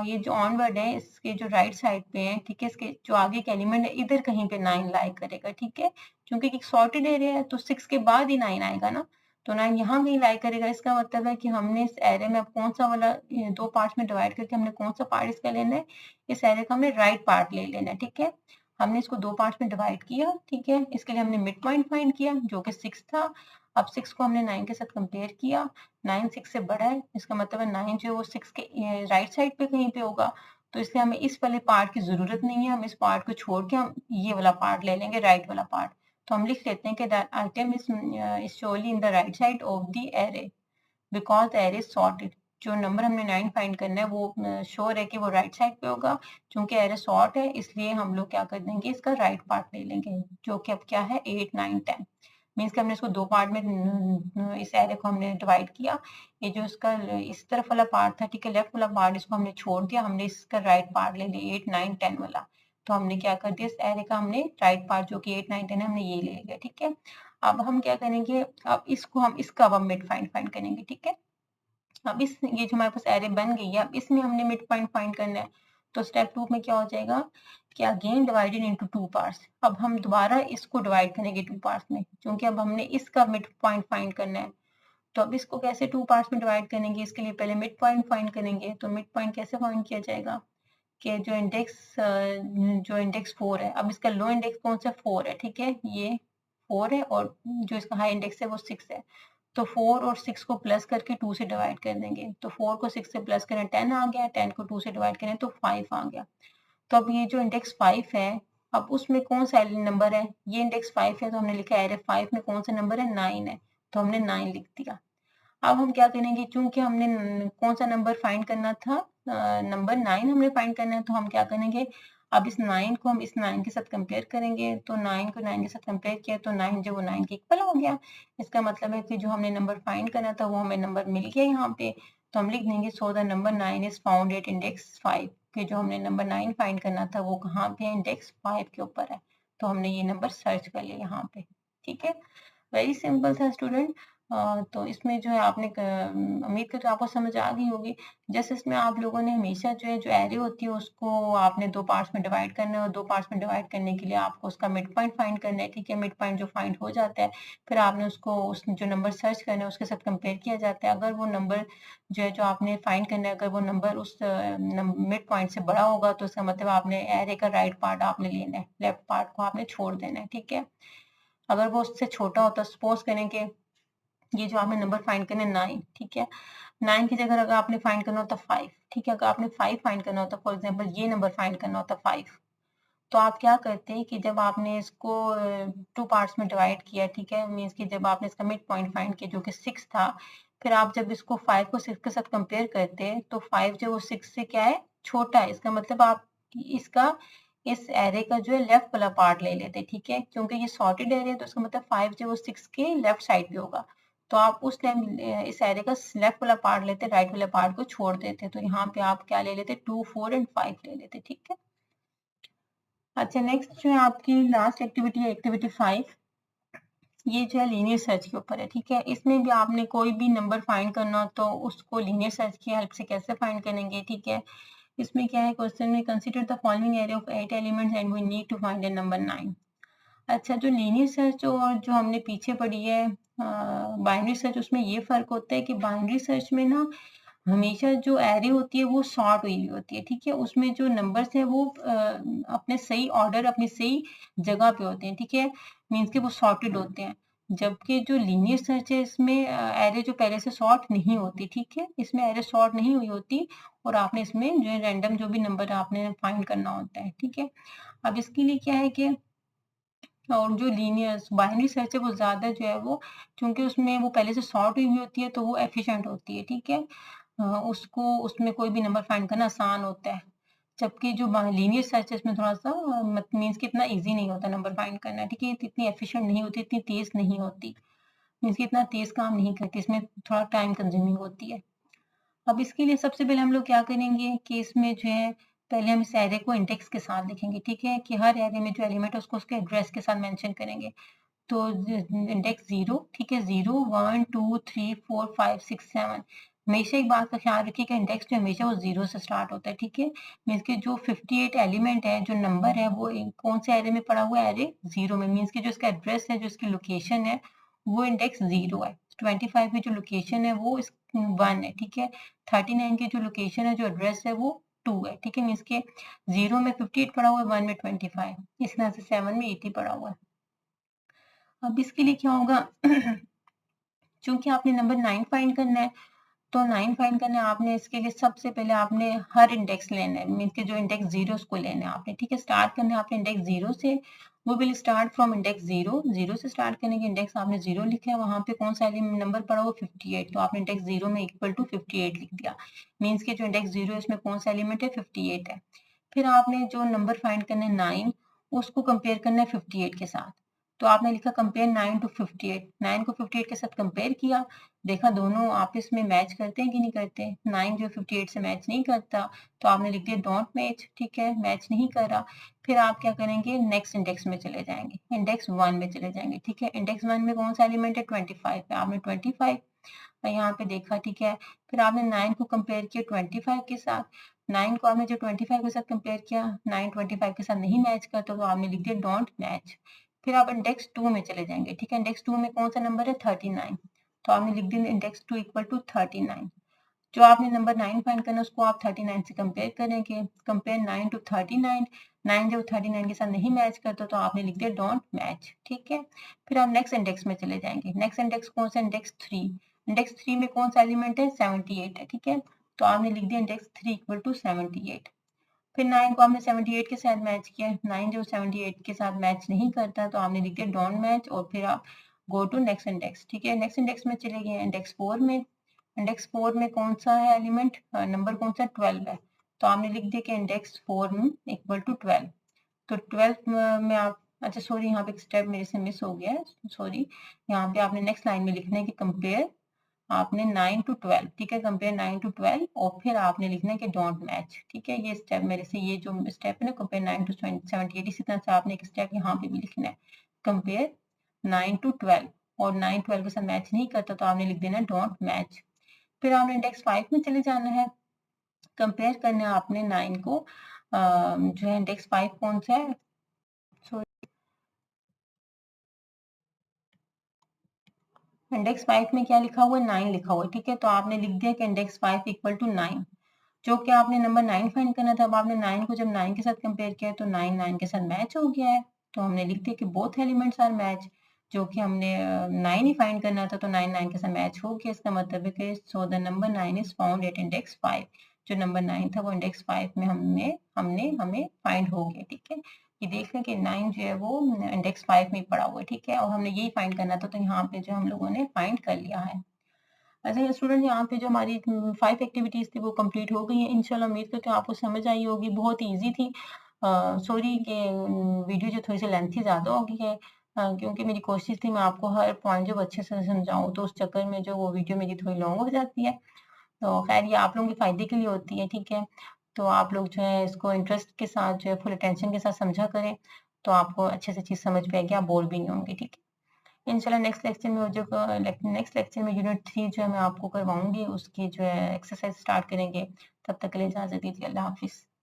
ये जो ऑनवर्ड है इसके जो राइट साइड पे है, ठीक है, इसके जो आगे के एलिमेंट है इधर कहीं पे 9 लाई करेगा, ठीक है। क्योंकि एक सॉर्टेड एरिया है तो 6 के बाद ही 9 आएगा ना, तो 9 यहाँ कहीं लाई करेगा। इसका मतलब है कि हमने इस एरे में अब कौन सा वाला, दो पार्ट्स में डिवाइड करके हमने कौन सा पार्ट इसका लेना है? इस एरे का हमने राइट पार्ट ले लेना है, ठीक है। हमने इसको 2 पार्ट्स में डिवाइड किया, ठीक है। इसके लिए हमने मिड पॉइंट फाइंड किया जो कि 6 था। अब 6 को हमने 9 के साथ कंपेयर किया। 9 6 से बड़ा है, इसका मतलब है 9 जो है वो 6 के राइट साइड पे कहीं पे होगा। तो इसलिए हमें इस वाले पार्ट की ज़रूरत नहीं है, हम इस पार्ट को छोड़ के हम ये वाला पार्ट ले लेंगे, राइट वाला पार्ट। तो हम लिख लेते हैं कि the item is surely in the right side of the array because the array is sorted. जो नंबर हमने 9 फाइंड करना है वो श्योर है कि वो राइट साइड पे होगा। चूंकि एरे सॉर्ट है इसलिए हम लोग क्या कर देंगे? इसका राइट पार्ट ले लेंगे, जो कि अब क्या है? 8 9 10 मीन्स कि हमने इसको 2 पार्ट में इस एरे को हमने डिवाइड किया। ये जो इसका इस तरफ वाला पार्ट था, ठीक है, लेफ्ट वाला पार्ट, इसको हमने छोड़ दिया, हमने इसका राइट पार्ट ले लिया 8 9 10 वाला। तो हमने क्या कर दिया? इस एरे का हमने राइट पार्ट जो कि 8 9 10 है हमने ये ले लिया, ठीक है। अब हम क्या करेंगे? अब इसको हम इसका अब हम मिड फाइंड करेंगे, ठीक है। अब इस ये जो हमारे पास एरे बन गई है, अब इसमें हमने मिड पॉइंट फाइंड करना है। तो स्टेप 2 में क्या हो जाएगा कि अगेन डिवाइडेड इनटू 2 पार्ट्स। अब हम दोबारा इसको डिवाइड करेंगे 2 पार्ट्स में, क्योंकि अब हमने इसका मिड पॉइंट फाइंड करना है। तो अब इसको कैसे 2 पार्ट्स में डिवाइड करेंगे? इसके लिए पहले मिड पॉइंट फाइंड करेंगे। तो मिड पॉइंट कैसे फाइंड किया जाएगा कि जो इंडेक्स 4 है, अब इसका लो इंडेक्स कौन सा? 4 है, ठीक है, ये 4 है, और जो इसका हाई इंडेक्स है वो 6 है। तो 4 और 6 को प्लस करके 2 से डिवाइड कर देंगे। तो 4 को 6 से प्लस करें 10 आ गया, 10 को 2 से डिवाइड करें तो 5 आ गया। तो अब ये जो इंडेक्स 5 है, अब उसमें कौन सा नंबर है? ये इंडेक्स 5 है तो हमने लिखा एरे 5 में कौन सा नंबर है? 9 है, तो हमने 9 लिख दिया। अब हम क्या करेंगे? चूंकि हमने कौन सा नंबर फाइंड करना था? नंबर 9 हमने फाइंड करना है, तो हम क्या करेंगे? अब इस 9 को हम इस 9 के साथ कंपेयर करेंगे। तो 9 को 9 के साथ कंपेयर किया तो 9 जो वो 9 के इक्वल हो गया। इसका मतलब है कि जो हमने नंबर फाइंड करना था वो हमें नंबर मिल गया यहाँ पे। तो हम लिख देंगे so the number 9 is found at index 5, कि जो हमने नंबर 9 फाइंड करना था वो कहाँ पे है? इंडेक्स 5 के ऊपर है। तो हमने ये नंबर सर्च कर लिया यहाँ पे, ठीक है। वेरी सिंपल था स्टूडेंट। तो इसमें जो है आपने उम्मीद करती हूँ आपको समझ आ गई होगी। जैसे इसमें आप लोगों ने हमेशा जो है जो एरे होती है उसको आपने 2 पार्ट्स में डिवाइड करना है, और 2 पार्ट्स में डिवाइड करने के लिए आपको उसका मिड पॉइंट फाइंड करना है, ठीक है। मिड पॉइंट जो फाइंड हो जाता है फिर आपने उसको उस जो नंबर सर्च करना है उसके साथ कंपेयर किया जाता है। अगर वो नंबर जो है जो आपने फाइंड करना है, अगर वो नंबर उस मिड पॉइंट से बड़ा होगा तो इसका मतलब आपने एरे का राइट पार्ट आपने लेना है, लेफ्ट पार्ट को आपने छोड़ देना है, ठीक है। अगर वो उससे छोटा होता, सपोज करें कि ये जो आपने नंबर फाइंड करना है 9, ठीक है, 9 की जगह अगर आपने फाइंड करना होता 5, ठीक है, अगर आपने 5 फाइंड करना होता, फॉर एग्जांपल ये नंबर फाइंड करना होता 5, तो आप क्या करते हैं कि जब आपने इसको 2 पार्ट्स में डिवाइड किया, ठीक है, मीन्स कि जब आपने इसका मिड पॉइंट फाइंड किया जो कि 6 था, फिर आप जब इसको 5 को 6 के साथ कंपेयर करते हैं तो 5 जो वो 6 से क्या है? छोटा है, इसका मतलब आप इसका इस एरे का जो है लेफ्ट वाला पार्ट ले लेते, ठीक है, क्योंकि ये सॉर्टेड एरे है तो इसका मतलब 5 जो वो 6 के लेफ्ट साइड पे होगा, तो आप उस टाइम इस एरे का लेफ्ट वाला पार्ट लेते, राइट वाले पार्ट को छोड़ देते, तो यहाँ पे आप क्या ले लेते, 2, 4 एंड 5 ले लेते, ठीक है। अच्छा, नेक्स्ट जो है आपकी लास्ट एक्टिविटी है एक्टिविटी 5। ये जो है लीनियर सर्च के ऊपर है, ठीक है। इसमें भी आपने कोई भी नंबर फाइंड करना हो तो उसको लीनियर सर्च की हेल्प से कैसे फाइंड करेंगे, ठीक है। इसमें क्या है, क्वेश्चन में consider the following array of 8 elements and we need to find the number 9। अच्छा, जो लीनियर सर्च और जो हमने पीछे पढ़ी है बाइनरी सर्च, उसमें ये फर्क होता है कि बाइनरी सर्च में ना हमेशा जो एरे होती है वो सॉर्ट हुई हुई होती है, ठीक है। उसमें जो नंबर्स हैं वो अपने सही ऑर्डर, अपनी सही जगह पे होते हैं, ठीक है, मीन्स कि वो सॉर्टेड होते हैं। जबकि जो लीनियर सर्च है इसमें एरे जो पहले से सॉर्ट नहीं होती, ठीक है, इसमें एरे सॉर्ट नहीं हुई होती और आपने इसमें जो है रैंडम जो भी नंबर आपने फाइंड करना होता है, ठीक है। अब इसके लिए क्या है कि और जो लीनियर बाइनरी सर्च है वो ज़्यादा जो है वो, क्योंकि उसमें वो पहले से सॉर्ट हुई होती है तो वो एफिशिएंट होती है, ठीक है। उसको उसमें कोई भी नंबर फाइंड करना आसान होता है। जबकि जो लीनियर सर्च है इसमें थोड़ा-सा मीन्स कि इतना ईज़ी नहीं होता नंबर फाइंड करना, ठीक है। इतनी एफिशिएंट नहीं होती, इतनी तेज़ नहीं होती, मीन्स कि इतना तेज़ काम नहीं करती, इसमें थोड़ा टाइम कंज्यूमिंग होती है। अब इसके लिए सबसे पहले हम लोग क्या करेंगे कि इसमें जो है पहले हम इस एरे को इंडेक्स के साथ लिखेंगे, ठीक है, कि हर एरे में जो एलिमेंट है उसको उसके एड्रेस के साथ मेंशन करेंगे। तो इंडेक्स 0, ठीक है, 0, 1, 2, 3, 4, 5, 6, 7। हमेशा एक बात का ख्याल रखिए कि इंडेक्स जो हमेशा वो 0 से स्टार्ट होता है, ठीक है। मीन्स कि जो 58 एलिमेंट है, जो नंबर है, वो कौन से एरे में पड़ा हुआ है, एरे 0 में। मीन्स कि जो इसका एड्रेस है, जो इसकी लोकेशन है, वो इंडेक्स 0 है। 25 की जो लोकेशन है वो 1 है, ठीक है। 39 की जो लोकेशन है, जो एड्रेस है, वो 2 है, ठीक है। मीन्स के 0 में 58 पड़ा हुआ है, 1 में 25, इस तरह से 7 में 80 पड़ा हुआ है। अब इसके लिए क्या होगा चूंकि आपने नंबर 9 फाइंड करना है, तो 9 फाइंड करना है आपने, इसके लिए सबसे पहले आपने हर इंडेक्स लेना है, मीन्स के जो इंडेक्स 0 उसको लेना है आपने, ठीक है। स्टार्ट करना है आपने इंडेक्स 0 से, वो विल स्टार्ट फ्रॉम इंडेक्स 0। 0 से स्टार्ट करने के इंडेक्स आपने 0 लिखा है, वहां पे कौन सा नंबर पड़ा हुआ 58, तो आपने इंडेक्स 0 में इक्वल टू 58 लिख दिया। मीन्स के जो इंडेक्स 0 है उसमें कौन सा एलिमेंट है, 58 है। फिर आपने जो नंबर फाइंड करना है 9, उसको कंपेयर करना है 58 के साथ। तो आपने लिखा कंपेयर 9 टू 58, 9 को 58 के साथ कंपेयर किया, देखा दोनों आपस में मैच करते हैं कि नहीं करते। 9 जो 58 से मैच नहीं करता, तो आपने लिख दिया डोंट मैच, ठीक है, मैच नहीं कर रहा। फिर आप क्या करेंगे, नेक्स्ट इंडेक्स में चले जाएंगे, इंडेक्स 1 में चले जाएंगे, ठीक है। इंडेक्स 1 में कौन सा एलिमेंट है, 25 पे, आपने 25 यहाँ पे देखा, ठीक है। फिर आपने 9 को कंपेयर किया 25 के साथ, 9 को आपने जो 25 के साथ कंपेयर किया, 9 25 के साथ नहीं मैच करता, तो आपने लिख दिया डोंट मैच। फिर आप इंडेक्स 2 में चले जाएंगे, ठीक है। इंडेक्स 2 में कौन सा नंबर है, 39, तो आपने लिख दिया इंडेक्स 2 इक्वल टू 39। जो आपने नंबर 9 फाइंड करना है उसको आप 39 से कंपेयर करेंगे, कंपेयर 9 टू 39। 9 जब 39 के साथ नहीं मैच करता तो आपने लिख दिया डोंट मैच, ठीक है। फिर आप नेक्स्ट इंडेक्स में चले जाएंगे, नेक्स्ट इंडेक्स कौन सा, इंडेक्स 3। इंडेक्स 3 में कौन सा एलिमेंट है, 78 है, ठीक है। तो आपने लिख दिया इंडेक्स 3 इक्वल टू 78। फिर 9 को आपने 78 के साथ मैच किया, 9 जो 78 के साथ मैच नहीं करता तो आपने लिख दिया डोंट मैच, और फिर आप गो टू नेक्स्ट इंडेक्स, ठीक है। नेक्स्ट इंडेक्स में चले गए, इंडेक्स 4 में। इंडेक्स 4 में कौन सा है एलिमेंट, नंबर कौन सा, 12 है, तो आपने लिख दिया कि इंडेक्स 4 में इक्वल टू 12। तो 12 में आप, अच्छा सॉरी, यहाँ पे एक स्टेप मेरे से मिस हो गया है, सॉरी। यहाँ पे आपने नेक्स्ट लाइन में लिखना है कि कंपेयर, आपने 9 टू 12, ठीक है, कंपेयर 9 टू 12, और फिर आपने लिखना है कि डोंट मैच, ठीक है। ये स्टेप मेरे से, ये जो स्टेप है ना, कंपेयर 9 टू 78, इसी तरह से आपने एक स्टेप यहाँ पे भी लिखना है, कंपेयर 9 टू 12, और 9 12 के साथ मैच नहीं करता तो आपने लिख देना डोंट मैच। फिर आपने इंडेक्स 5 में चले जाना है, कंपेयर करना है आपने 9 को, जो है इंडेक्स 5 कौन सा है, इंडेक्स 5 में क्या लिखा हुआ है, 9 लिखा हुआ है, ठीक है। तो आपने लिख दिया कि इंडेक्स 5 इक्वल टू 9। जो कि आपने नंबर 9 फाइंड करना था, अब आपने 9 को जब 9 के साथ कंपेयर किया तो 9 9 के साथ मैच हो गया है, तो हमने लिख दिया कि बोथ एलिमेंट्स आर मैच। जो कि हमने 9 ही फाइंड करना था तो 9 9 के साथ मैच हो गया, इसका मतलब है कि so the number 9 is found at index 5। जो नंबर 9 था वो इंडेक्स 5 में हमने हमने हमें फाइंड हो गया, ठीक है। ये देख लें कि 9 जो है वो इंडेक्स 5 में पड़ा हुआ है, ठीक है, और हमने यही फाइंड करना था, तो यहाँ पे जो हम लोगों ने फाइंड कर लिया है। अच्छा ये स्टूडेंट यहाँ पे जो हमारी 5 एक्टिविटीज़ थी वो कंप्लीट हो गई हैं। इंशाल्लाह उम्मीद करती हूँ आपको समझ आई होगी, बहुत ईज़ी थी। सॉरी कि वीडियो जो थोड़ी-सी लेंथी ज़्यादा हो गई है क्योंकि मेरी कोशिश थी मैं आपको हर पॉइंट जो अच्छे से समझाऊँ, तो उस चक्कर में जो वो वीडियो मेरी थोड़ी लॉन्ग हो जाती है। तो खैर ये आप लोगों के फ़ायदे के लिए होती है, ठीक है? तो आप लोग जो है इसको इंटरेस्ट के साथ जो है फुल अटेंशन के साथ समझा करें, तो आपको अच्छे से चीज़ समझ में आएगी, आप बोर भी नहीं होंगे, ठीक है? इंशाल्लाह नेक्स्ट लेक्चर में यूनिट 3 जो है मैं आपको करवाऊँगी, उसकी जो है एक्सरसाइज़ स्टार्ट करेंगे। तब तक के लिए इजाज़त दीजिए। अल्लाह हाफ़िज़।